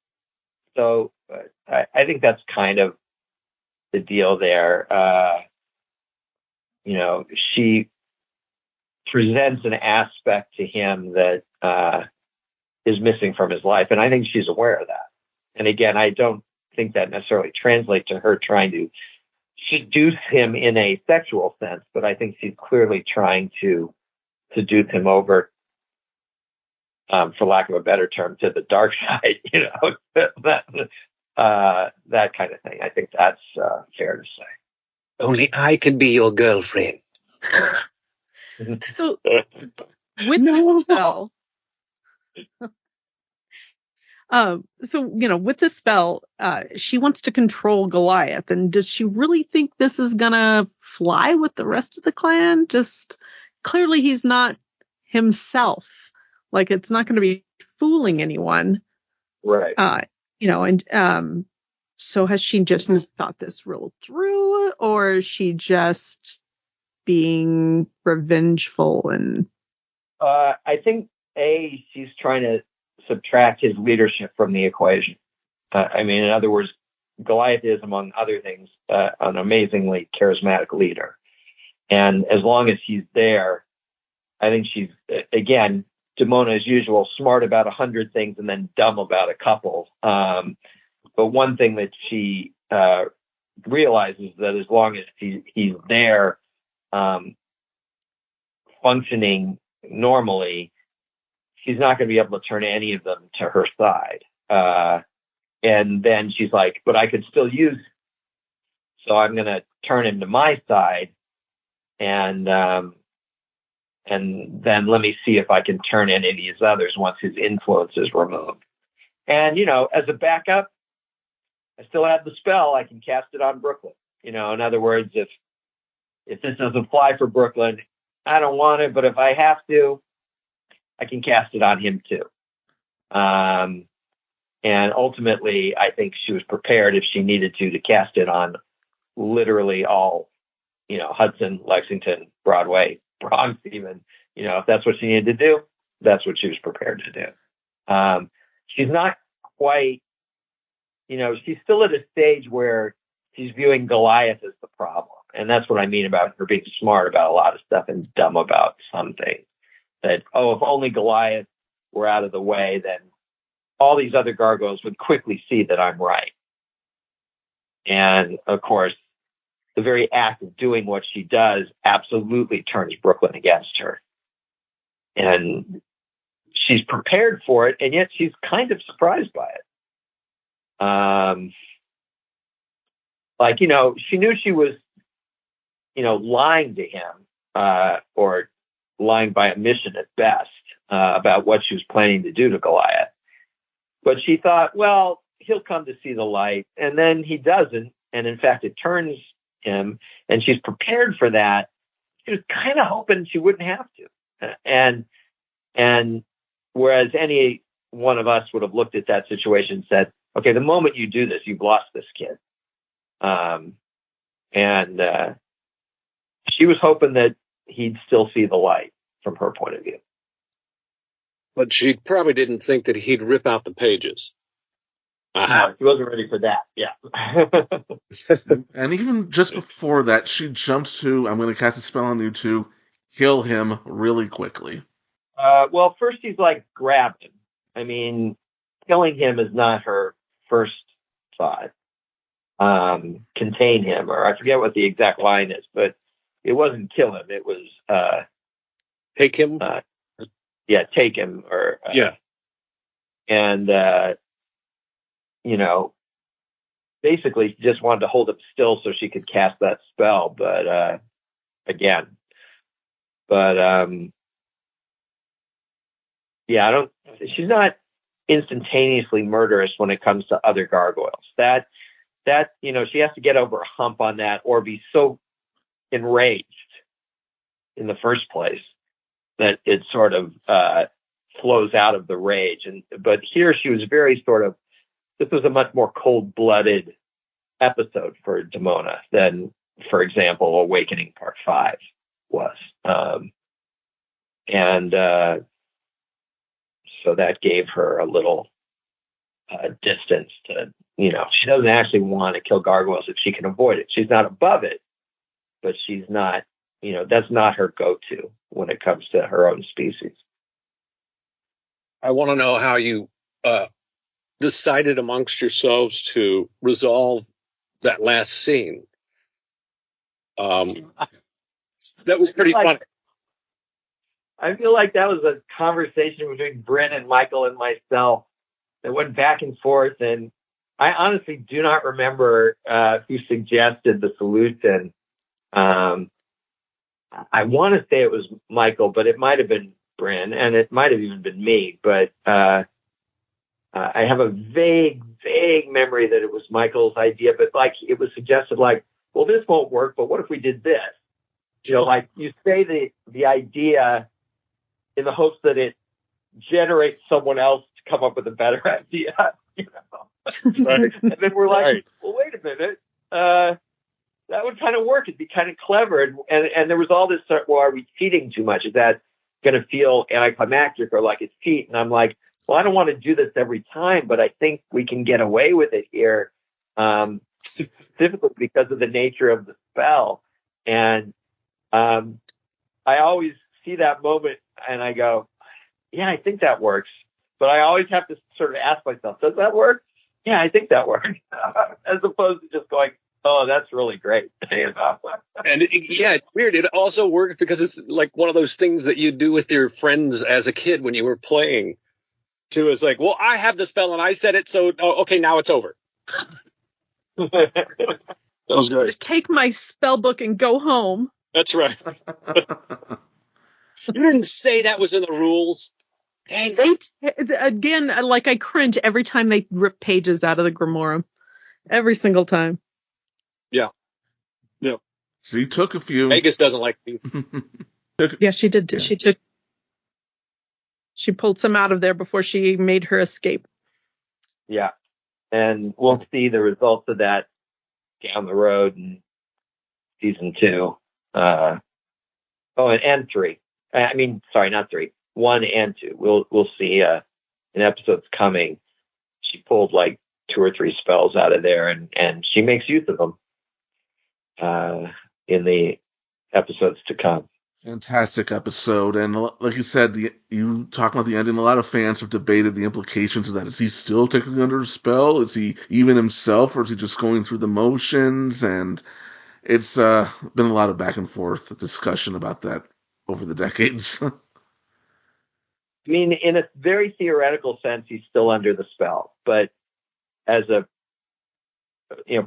So I think that's kind of the deal there. She presents an aspect to him that is missing from his life, and I think she's aware of that. And again, I don't think that necessarily translates to her trying to seduce him in a sexual sense, but I think she's clearly trying to seduce him over, for lack of a better term, to the dark side, that kind of thing. I think that's fair to say. Only I could be your girlfriend. So, with the spell, with the spell, she wants to control Goliath, and does she really think this is gonna fly with the rest of the clan? Just clearly, he's not himself. Like, it's not going to be fooling anyone, right? So has she just thought this real through, or is she just being revengeful? And I think she's trying to subtract his leadership from the equation. In other words, Goliath is, among other things, an amazingly charismatic leader, and as long as he's there, I think she's, again, Demona, as usual, smart about 100 things and then dumb about a couple. But one thing that she realizes that as long as he's there, functioning normally, she's not going to be able to turn any of them to her side. And then she's like, but I could still use him. So I'm going to turn him to my side. And then let me see if I can turn any of these others once his influence is removed. And, as a backup, I still have the spell. I can cast it on Brooklyn. In other words, if this doesn't fly for Brooklyn, I don't want it, but if I have to, I can cast it on him too. And ultimately, I think she was prepared, if she needed to cast it on literally all, Hudson, Lexington, Broadway, Bronx even. If that's what she needed to do, that's what she was prepared to do. She's not quite, she's still at a stage where she's viewing Goliath as the problem. And that's what I mean about her being smart about a lot of stuff and dumb about some things. That, if only Goliath were out of the way, then all these other gargoyles would quickly see that I'm right. And of course, the very act of doing what she does absolutely turns Brooklyn against her. And she's prepared for it, and yet she's kind of surprised by it. She knew she was, lying to him, or lying by omission at best, about what she was planning to do to Goliath. But she thought, well, he'll come to see the light, and then he doesn't. And in fact, it turns him, and she's prepared for that. She was kind of hoping she wouldn't have to. And whereas any one of us would have looked at that situation and said, okay, the moment you do this, you've lost this kid. She was hoping that he'd still see the light from her point of view. But she probably didn't think that he'd rip out the pages. No, she wasn't ready for that. Yeah. And even just before that, she jumped to, I'm going to cast a spell on you to kill him really quickly. Well, first she's like, grab him. I mean, killing him is not her first thought. Contain him, or I forget what the exact line is, but it wasn't kill him. It was take him. Take him, or and basically she just wanted to hold him still so she could cast that spell. But she's not instantaneously murderous when it comes to other gargoyles. That she has to get over a hump on that, or be so enraged in the first place that it sort of flows out of the rage. But here she was very this was a much more cold-blooded episode for Demona than, for example, Awakening Part 5 was. So that gave her a little distance to, she doesn't actually want to kill gargoyles if she can avoid it. She's not above it, but she's not, that's not her go-to when it comes to her own species. I want to know how you decided amongst yourselves to resolve that last scene. That was pretty funny. I feel like that was a conversation between Bryn and Michael and myself that went back and forth, and I honestly do not remember who suggested the solution. I want to say it was Michael, but it might have been Bryn, and it might have even been me. But I have a vague memory that it was Michael's idea, but like it was suggested, like, well, this won't work, but what if we did this? Like you say the idea in the hopes that it generates someone else to come up with a better idea. Right. And then we're like, well, wait a minute. That would kind of work. It'd be kind of clever. And there was all this, well, are we cheating too much? Is that going to feel anticlimactic or like it's cheat? And I'm like, well, I don't want to do this every time, but I think we can get away with it here, specifically because of the nature of the spell. And I always see that moment and I go, yeah, I think that works. But I always have to sort of ask myself, does that work? Yeah, I think that works. As opposed to just going, oh, that's really great. And it's weird. It also worked because it's like one of those things that you do with your friends as a kid when you were playing. Too, it's like, well, I have the spell and I said it, so okay, now it's over. That was good. Take my spell book and go home. That's right. You didn't say that was in the rules. Dang. Again, like I cringe every time they rip pages out of the Grimoire. Every single time. Yeah. Yeah. She took a few. Magus doesn't like me. Yeah, she did. Yeah. She pulled some out of there before she made her escape. Yeah. And we'll see the results of that down the road in season 2. And 3. I mean, sorry, not 3. 1 and 2. We'll see in episodes coming. She pulled like 2 or 3 spells out of there, and she makes use of them in the episodes to come. Fantastic episode, and like you said, you talking about the ending, a lot of fans have debated the implications of that. Is he still technically under a spell? Is he even himself, or is he just going through the motions? And it's been a lot of back and forth discussion about that over the decades. I mean, in a very theoretical sense, he's still under the spell, but as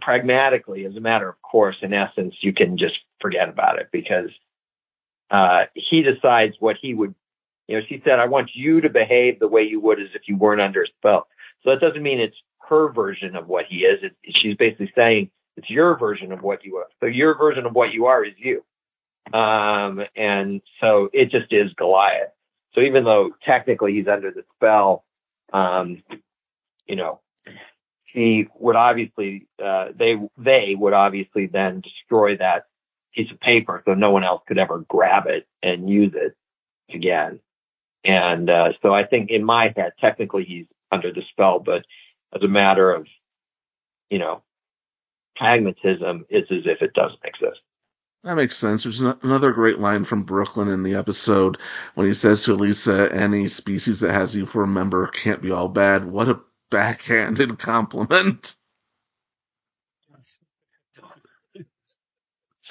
pragmatically, as a matter of course, in essence, you can just forget about it because he decides what he would, she said, I want you to behave the way you would as if you weren't under a spell. So that doesn't mean it's her version of what he is. She's basically saying it's your version of what you are. So your version of what you are is you. And so it just is Goliath. So even though technically he's under the spell, he would obviously, they would obviously then destroy that piece of paper so no one else could ever grab it and use it again. And so I think in my head, technically he's under the spell, but as a matter of, pragmatism, it's as if it doesn't exist. That makes sense. There's another great line from Brooklyn in the episode when he says to Elisa, any species that has you for a member can't be all bad. What a backhanded compliment.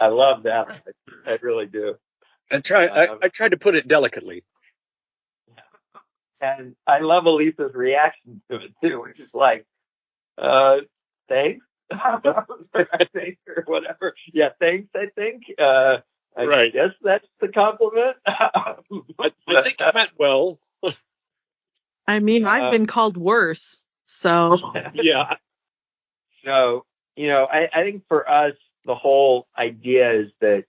I love that. I really do. I tried to put it delicately. And I love Elisa's reaction to it too, which is like, thanks. I think, or whatever. Yeah, thanks, I think. I guess that's the compliment. I think I meant well. I mean, I've been called worse, so. Yeah. So, I think for us, the whole idea is that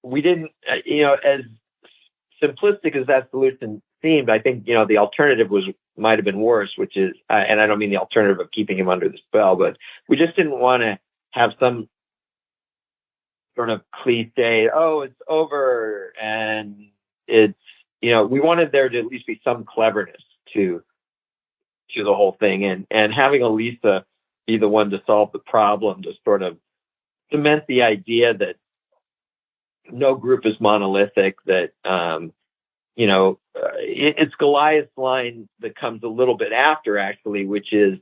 we didn't, as simplistic as that solution seemed, I think, the alternative might have been worse, which is, and I don't mean the alternative of keeping him under the spell, but we just didn't want to have some sort of cliche, oh, it's over, and it's, we wanted there to at least be some cleverness to the whole thing, and having Elisa be the one to solve the problem, to sort of cement the idea that no group is monolithic, that it's Goliath's line that comes a little bit after, actually, which is,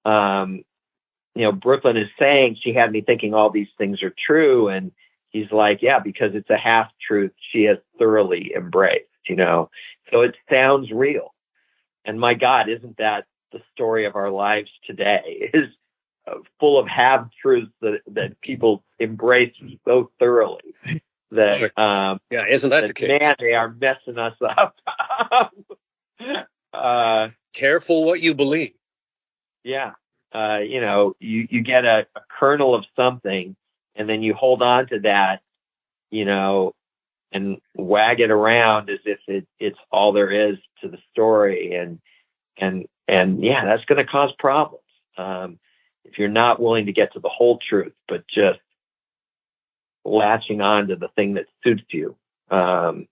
Brooklyn is saying she had me thinking all these things are true. And he's like, yeah, because it's a half truth she has thoroughly embraced, so it sounds real. And my God, isn't that the story of our lives today? Is full of half truths that people embrace so thoroughly that, isn't that the case? Man, they are messing us up. Careful what you believe. Yeah. You get a kernel of something, and then you hold on to that, and wag it around as if it's all there is to the story. And that's going to cause problems. If you're not willing to get to the whole truth, but just latching on to the thing that suits you, and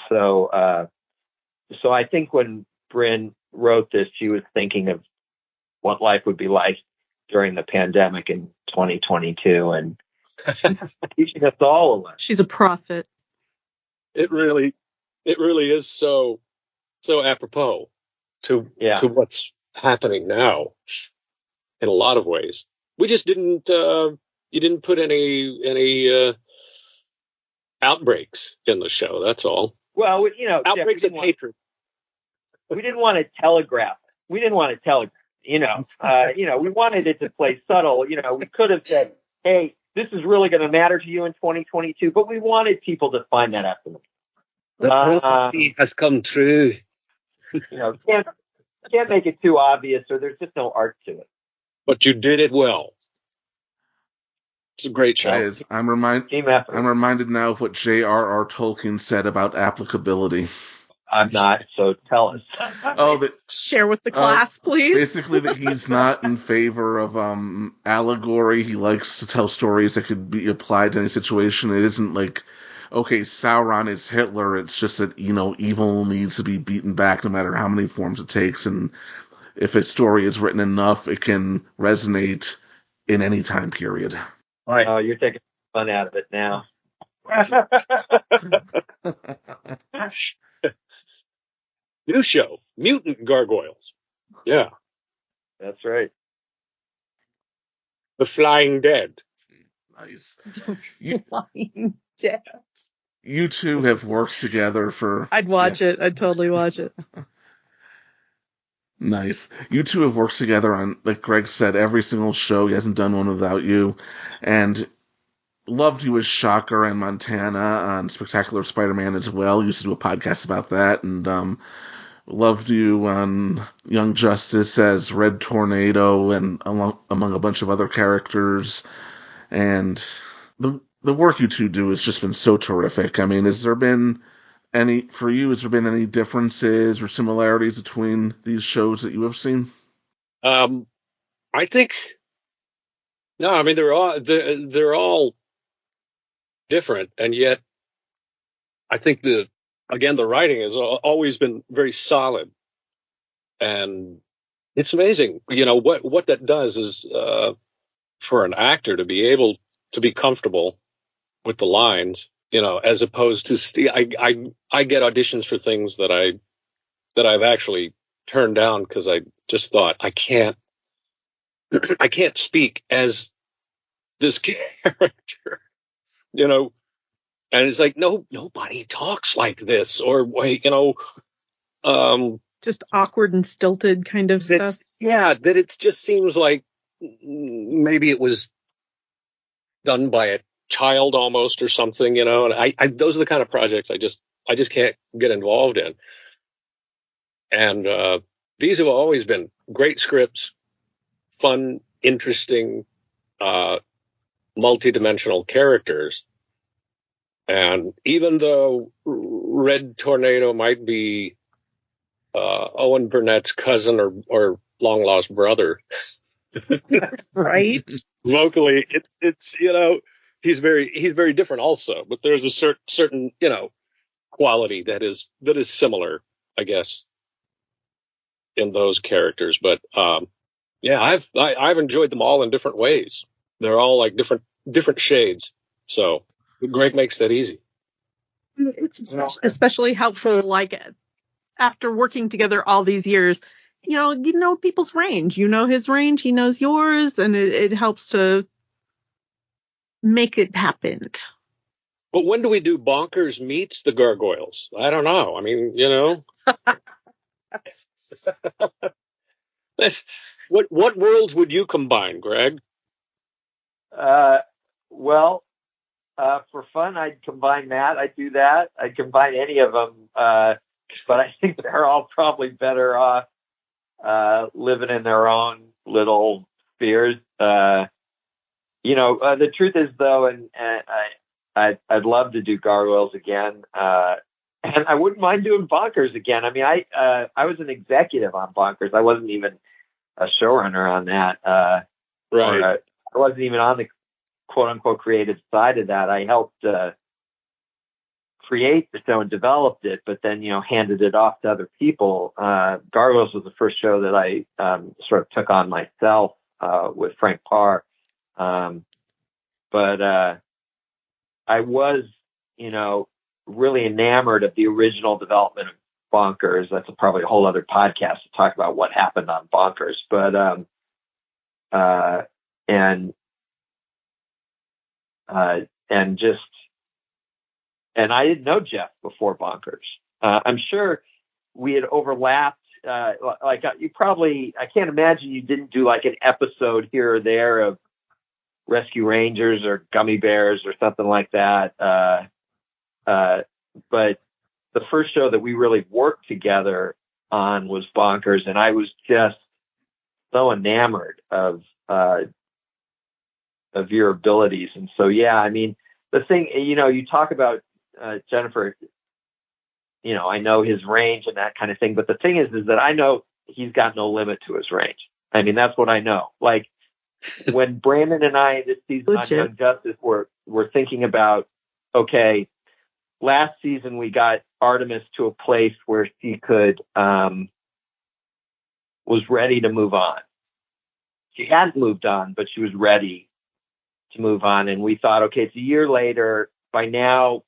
so I think when Bryn wrote this, she was thinking of what life would be like during the pandemic in 2022, and teaching us all a lesson. She's a prophet. It really is so apropos to what's happening now in a lot of ways. We just didn't, you didn't put any outbreaks in the show. That's all. Well, outbreaks of hatred. We didn't want to telegraph it. We wanted it to play subtle. We could have said, hey, this is really going to matter to you in 2022, but we wanted people to find that out. The prophecy has come true. Can't make it too obvious, or there's just no art to it. But you did it well. It's a great show. I'm reminded now of what J.R.R. Tolkien said about applicability. I'm not, so tell us. Share with the class, please. Basically, that he's not in favor of allegory. He likes to tell stories that could be applied to any situation. It isn't like, okay, Sauron is Hitler. It's just that, evil needs to be beaten back no matter how many forms it takes. And if a story is written enough, it can resonate in any time period. Right. Oh, you're taking fun out of it now. New show, Mutant Gargoyles. Yeah. That's right. The Flying Dead. Nice. Flying Dead. You two have worked together for... I'd watch it. I'd totally watch it. Nice. You two have worked together on, like Greg said, every single show. He hasn't done one without you. And loved you as Shocker and Montana on Spectacular Spider-Man as well. Used to do a podcast about that. And loved you on Young Justice as Red Tornado and among a bunch of other characters. And the work you two do has just been so terrific. I mean, has there been any differences or similarities between these shows that you have seen? I think no. I mean, they're all different, and yet I think the writing has always been very solid, and it's amazing. What that does is for an actor to be able to be comfortable with the lines. As opposed to I get auditions for things that I've actually turned down because I just thought I can't speak as this character, and it's like nobody talks like this or just awkward and stilted kind of stuff. Yeah, that it just seems like maybe it was done by a child almost or something, and I those are the kind of projects I just can't get involved in. And these have always been great scripts, fun, interesting, multi-dimensional characters. And even though Red Tornado might be Owen Burnett's cousin or long lost brother, Right? vocally, it's he's very different also. But there's a certain quality that is similar, I guess, in those characters. But yeah, I've enjoyed them all in different ways. They're all like different shades. So Greg makes that easy. It's especially helpful, like, after working together all these years, you know people's range. You know his range, he knows yours, and it helps to make it happen. But when do we do Bonkers meets the Gargoyles? I don't know. I mean, what worlds would you combine, Greg? Well, for fun, I'd combine that. I'd do that. I'd combine any of them. But I think they're all probably better off living in their own little spheres. The truth is, though, and I'd love to do Gargoyles again. And I wouldn't mind doing Bonkers again. I mean, I was an executive on Bonkers. I wasn't even a showrunner on that. Right. I wasn't even on the quote unquote creative side of that. I helped create the show and developed it, but then, handed it off to other people. Gargoyles was the first show that I sort of took on myself with Frank Parr. But I was, really enamored of the original development of Bonkers. That's probably a whole other podcast to talk about what happened on Bonkers. But and I didn't know Jeff before Bonkers. I'm sure we had overlapped. I can't imagine you didn't do like an episode here or there of Rescue Rangers or Gummy Bears or something like that. But the first show that we really worked together on was Bonkers, and I was just so enamored of your abilities. And so, yeah, I mean, the thing, you talk about Jennifer, I know his range and that kind of thing, but the thing is that I know he's got no limit to his range. I mean, that's what I know. Like when Brandon and I this season on Young Justice were thinking about, okay, last season we got Artemis to a place where she could was ready to move on. She hadn't moved on, but she was ready to move on. And we thought, okay, it's a year later. By now,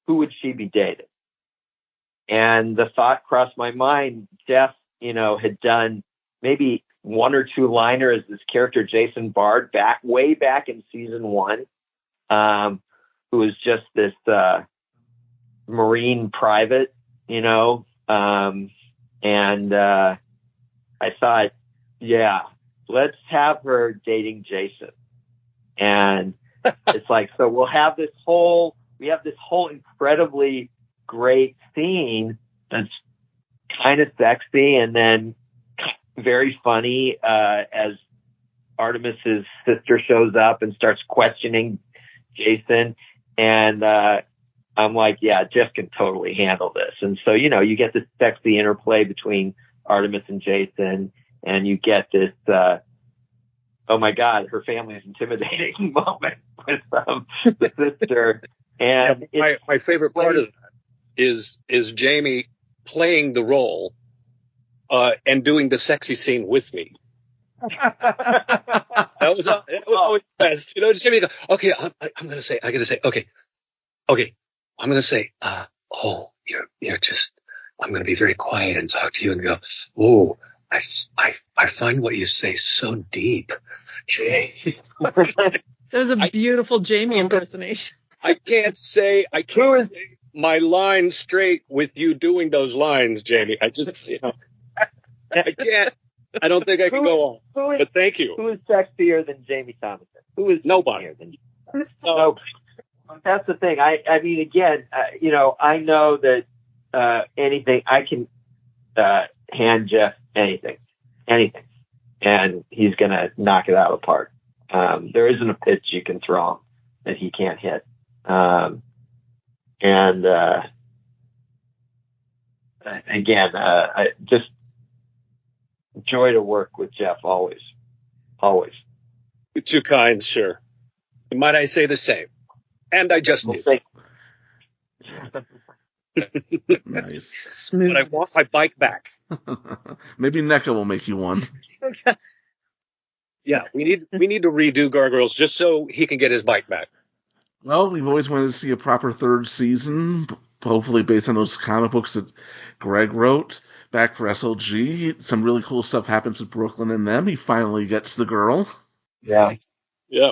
who would she be dating? And the thought crossed my mind. Jeff, had done maybe one or two liner as this character, Jason Bard, way back in season 1, who was just this Marine private, and I thought, yeah, let's have her dating Jason. And it's like, so we have this whole incredibly great scene that's kind of sexy and then very funny as Artemis's sister shows up and starts questioning Jason. And I'm like, yeah, Jeff can totally handle this. And so, you get this sexy interplay between Artemis and Jason, and you get this, oh my God, her family is intimidating moment with the sister. And my favorite part of that is Jamie playing the role and doing the sexy scene with me. that was always the best. Jamie goes, okay, I gotta say, okay, I'm gonna say, you're just, I'm gonna be very quiet and talk to you and go, oh, I find what you say so deep, Jay. That was a beautiful Jamie impersonation. I can't say my line straight with you doing those lines, Jamie. I just, I can't. I don't think I can go on. But thank you. Who is sexier than Jamie Thomason? Who is nobody? Than you? No. That's the thing. I mean, again, I know that anything I can hand Jeff anything, and he's gonna knock it out of the park. There isn't a pitch you can throw him that he can't hit. And again, just joy to work with Jeff always. Always. You're too kind, sir. Might I say the same? And I just did. Nice. Smooth. But I want my bike back. Maybe NECA will make you one. Yeah, we need to redo Gargoyles just so he can get his bike back. Well, we've always wanted to see a proper third season, hopefully based on those comic books that Greg wrote back for SLG. Some really cool stuff happens with Brooklyn and them. He finally gets the girl. Yeah. Yeah.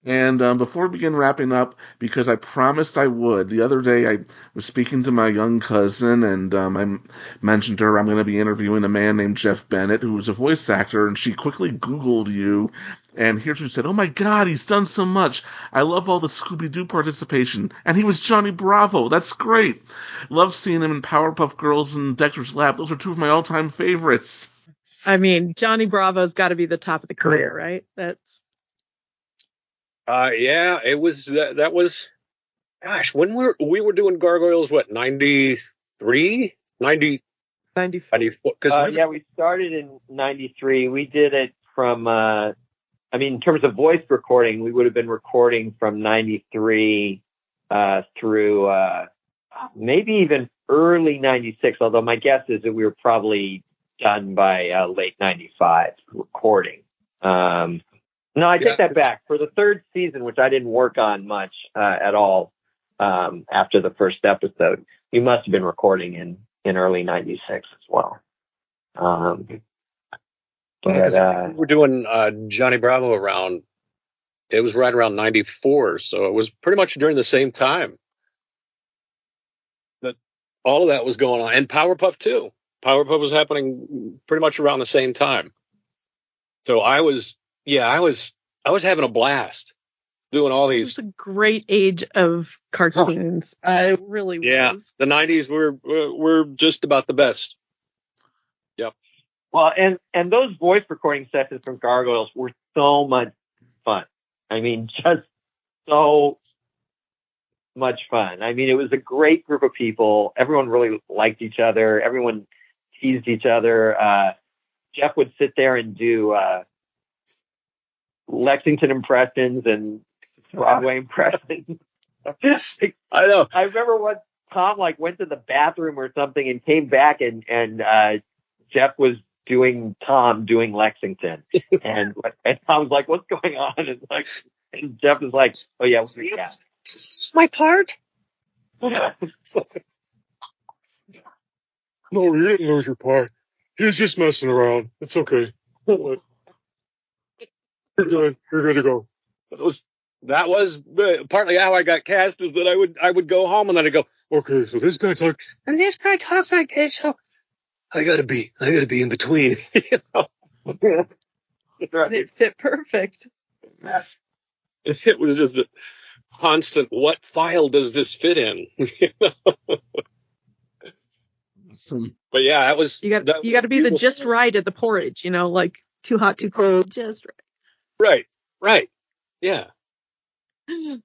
And before we begin wrapping up, because I promised I would, the other day I was speaking to my young cousin, and I mentioned to her I'm going to be interviewing a man named Jeff Bennett, who was a voice actor, and she quickly Googled you, and here's what she said: "Oh my God, he's done so much. I love all the Scooby-Doo participation, and he was Johnny Bravo. That's great. Love seeing him in Powerpuff Girls and Dexter's Lab. Those are two of my all-time favorites." I mean, Johnny Bravo's got to be the top of the career, right? That's. Yeah, it was that was, gosh, when we were doing Gargoyles, what, 93, 90, 94? Yeah, we started in 93. We did it from, in terms of voice recording, we would have been recording from 93 through maybe even early 96, although my guess is that we were probably done by late 95 recording. No, I take that back. For the third season, which I didn't work on much at all after the first episode, we must have been recording in early 96 as well. We were doing Johnny Bravo around, it was right around 94, so it was pretty much during the same time that all of that was going on. And Powerpuff too. Powerpuff was happening pretty much around the same time. So I was having a blast doing all these. It was a great age of cartoons. I really was. Yeah, the 90s were just about the best. Yep. Well, and those voice recording sessions from Gargoyles were so much fun. I mean, just so much fun. I mean, it was a great group of people. Everyone really liked each other. Everyone teased each other. Jeff would sit there and do Lexington impressions and Broadway impressions. I know. I remember when Tom went to the bathroom or something and came back and Jeff was doing Lexington and Tom's like, "What's going on?" And Jeff is like, "Oh yeah, what's the cast? This is my part." No, you didn't lose your part. He was just messing around. It's okay. You're good. You're good to go. That was partly how I got cast, is that I would go home and then I'd go, okay, so this guy talks, and this guy talks like this, so I gotta be in between. you know? And it fit perfect. It was just a constant, what file does this fit in? But yeah, that was. You got to be the just right at the porridge, too hot, too cold, just right. Right. Yeah. It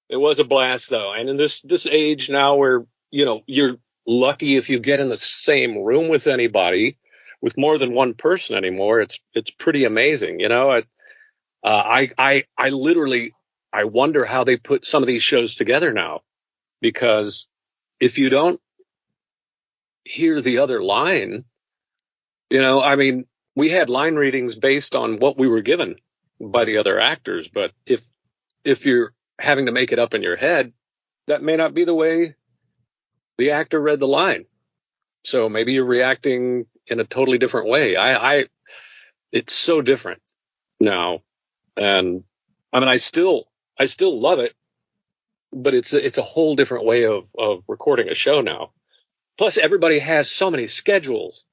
was a blast though. And in this age now where, you're lucky if you get in the same room with anybody, with more than one person anymore, it's pretty amazing. I literally, I wonder how they put some of these shows together now, because if you don't hear the other line, we had line readings based on what we were given by the other actors, but if you're having to make it up in your head, that may not be the way the actor read the line. So maybe you're reacting in a totally different way. It's so different now. And I still love it, but it's a whole different way of recording a show now. Plus everybody has so many schedules,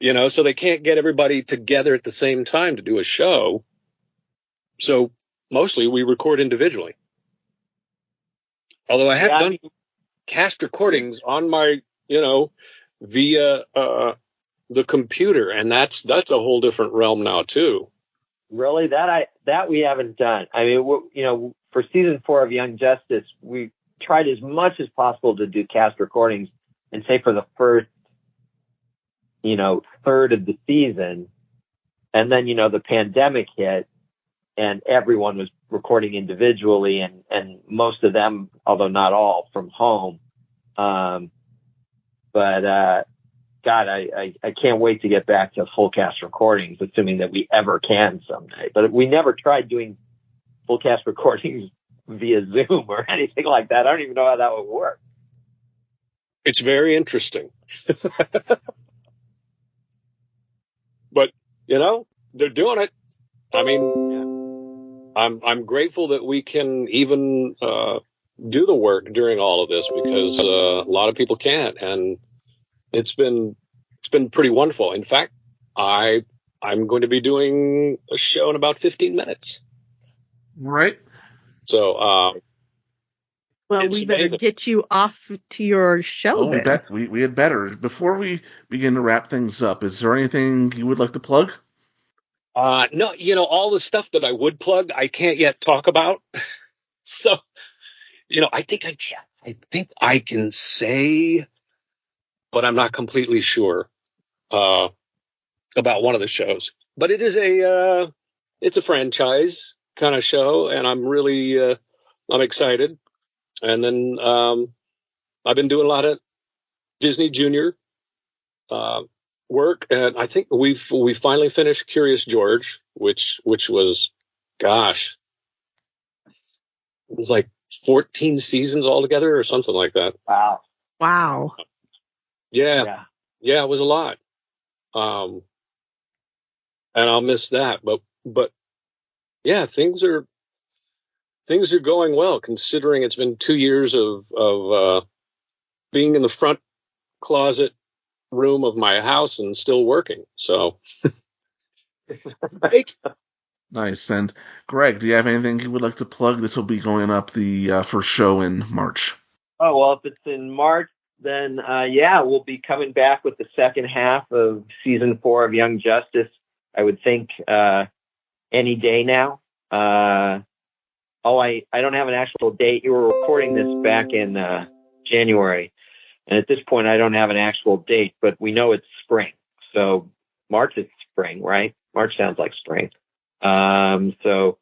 so they can't get everybody together at the same time to do a show. So mostly we record individually. Although I have done cast recordings on my, via the computer, and that's a whole different realm now too. Really, that we haven't done. For season 4 of Young Justice, we tried as much as possible to do cast recordings, and say for the first, third of the season. And then, the pandemic hit and everyone was recording individually and most of them, although not all, from home. God, I can't wait to get back to full cast recordings, assuming that we ever can someday. But we never tried doing full cast recordings via Zoom or anything like that. I don't even know how that would work. It's very interesting. But, they're doing it. I mean, I'm grateful that we can even do the work during all of this, because a lot of people can't, and it's been pretty wonderful. In fact, I'm going to be doing a show in about 15 minutes. Right. So, well, we better get you off to your show. We had better. Before we begin to wrap things up, is there anything you would like to plug? No, all the stuff that I would plug, I can't yet talk about. So, I think I can say, but I'm not completely sure about one of the shows. But it is it's a franchise kind of show, and I'm really I'm excited. And then I've been doing a lot of Disney Junior work, and I think we finally finished Curious George, which was, gosh, it was like 14 seasons altogether or something like that. Wow. Yeah, it was a lot. And I'll miss that, but yeah, things are going well, considering it's been 2 years of being in the front closet room of my house and still working. So, right. Nice. And Greg, do you have anything you would like to plug? This will be going up the first show in March. Oh, well, if it's in March, then we'll be coming back with the second half of season 4 of Young Justice. I would think any day now. I don't have an actual date. You were recording this back in January, and at this point, I don't have an actual date, but we know it's spring. So March is spring, right? March sounds like spring. So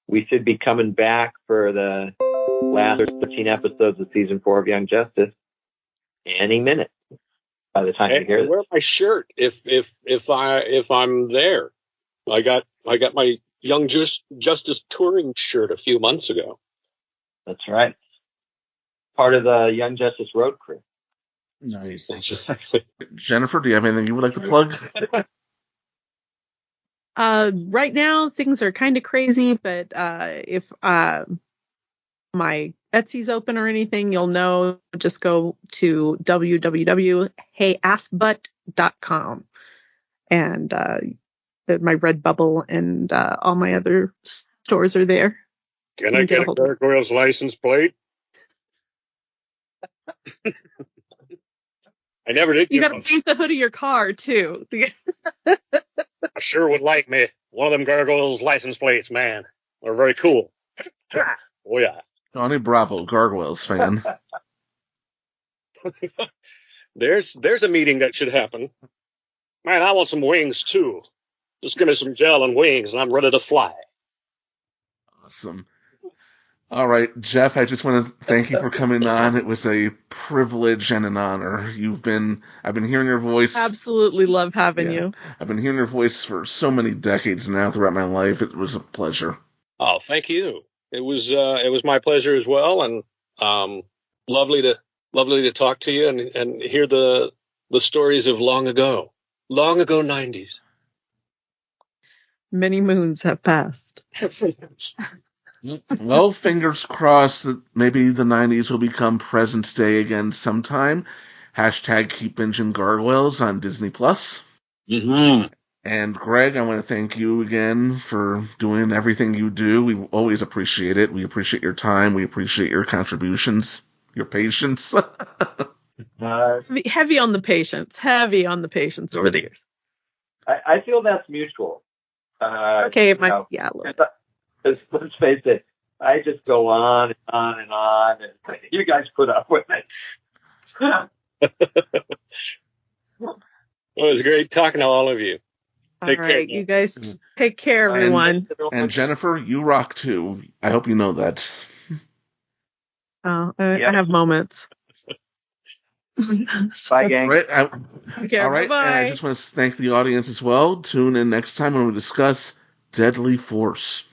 we should be coming back for the last 13 episodes of season 4 of Young Justice any minute. By the time you hear this, wear my shirt if I'm there. I got my Young Justice touring shirt a few months ago. That's right. Part of the Young Justice road crew. Nice. Jennifer, do you have anything you would like to plug? Right now things are kind of crazy, but if my Etsy's open or anything, you'll know. Just go to www.heyassbutt.com and my Redbubble and all my other stores are there. Can I get a Gargoyle's license plate? I never did. You got to paint the hood of your car too. I sure would like me one of them Gargoyles license plates, man. They're very cool. Oh yeah. Johnny Bravo, Gargoyles fan. There's a meeting that should happen. Man, I want some wings too. Just give me some gel and wings, and I'm ready to fly. Awesome. All right, Jeff, I just want to thank you for coming on. It was a privilege and an honor. I've been hearing your voice. Absolutely love having you. I've been hearing your voice for so many decades now throughout my life. It was a pleasure. Oh, thank you. It was my pleasure as well, and lovely to talk to you and hear the stories of long ago 90s. Many moons have passed. Well, fingers crossed that maybe the 90s will become present day again sometime. # keep binging Gargoyles on Disney+. Mm-hmm. And Greg, I want to thank you again for doing everything you do. We always appreciate it. We appreciate your time. We appreciate your contributions, your patience. Heavy on the patience. Heavy on the patience over the years. I feel that's mutual. Okay, a little bit. Let's face it. I just go on and on and on, and you guys put up with it. Well, it was great talking to all of you. All right, you guys take care, everyone. And Jennifer, you rock too. I hope you know that. Oh, I have moments. Bye, gang. All right, All right, and I just want to thank the audience as well. Tune in next time when we discuss Deadly Force.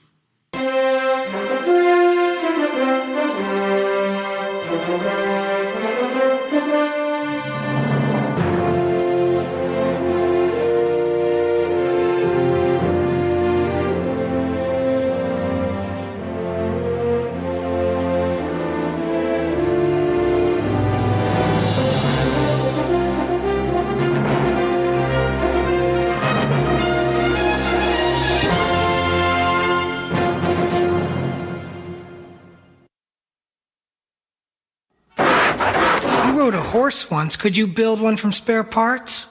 You rode a horse once. Could you build one from spare parts?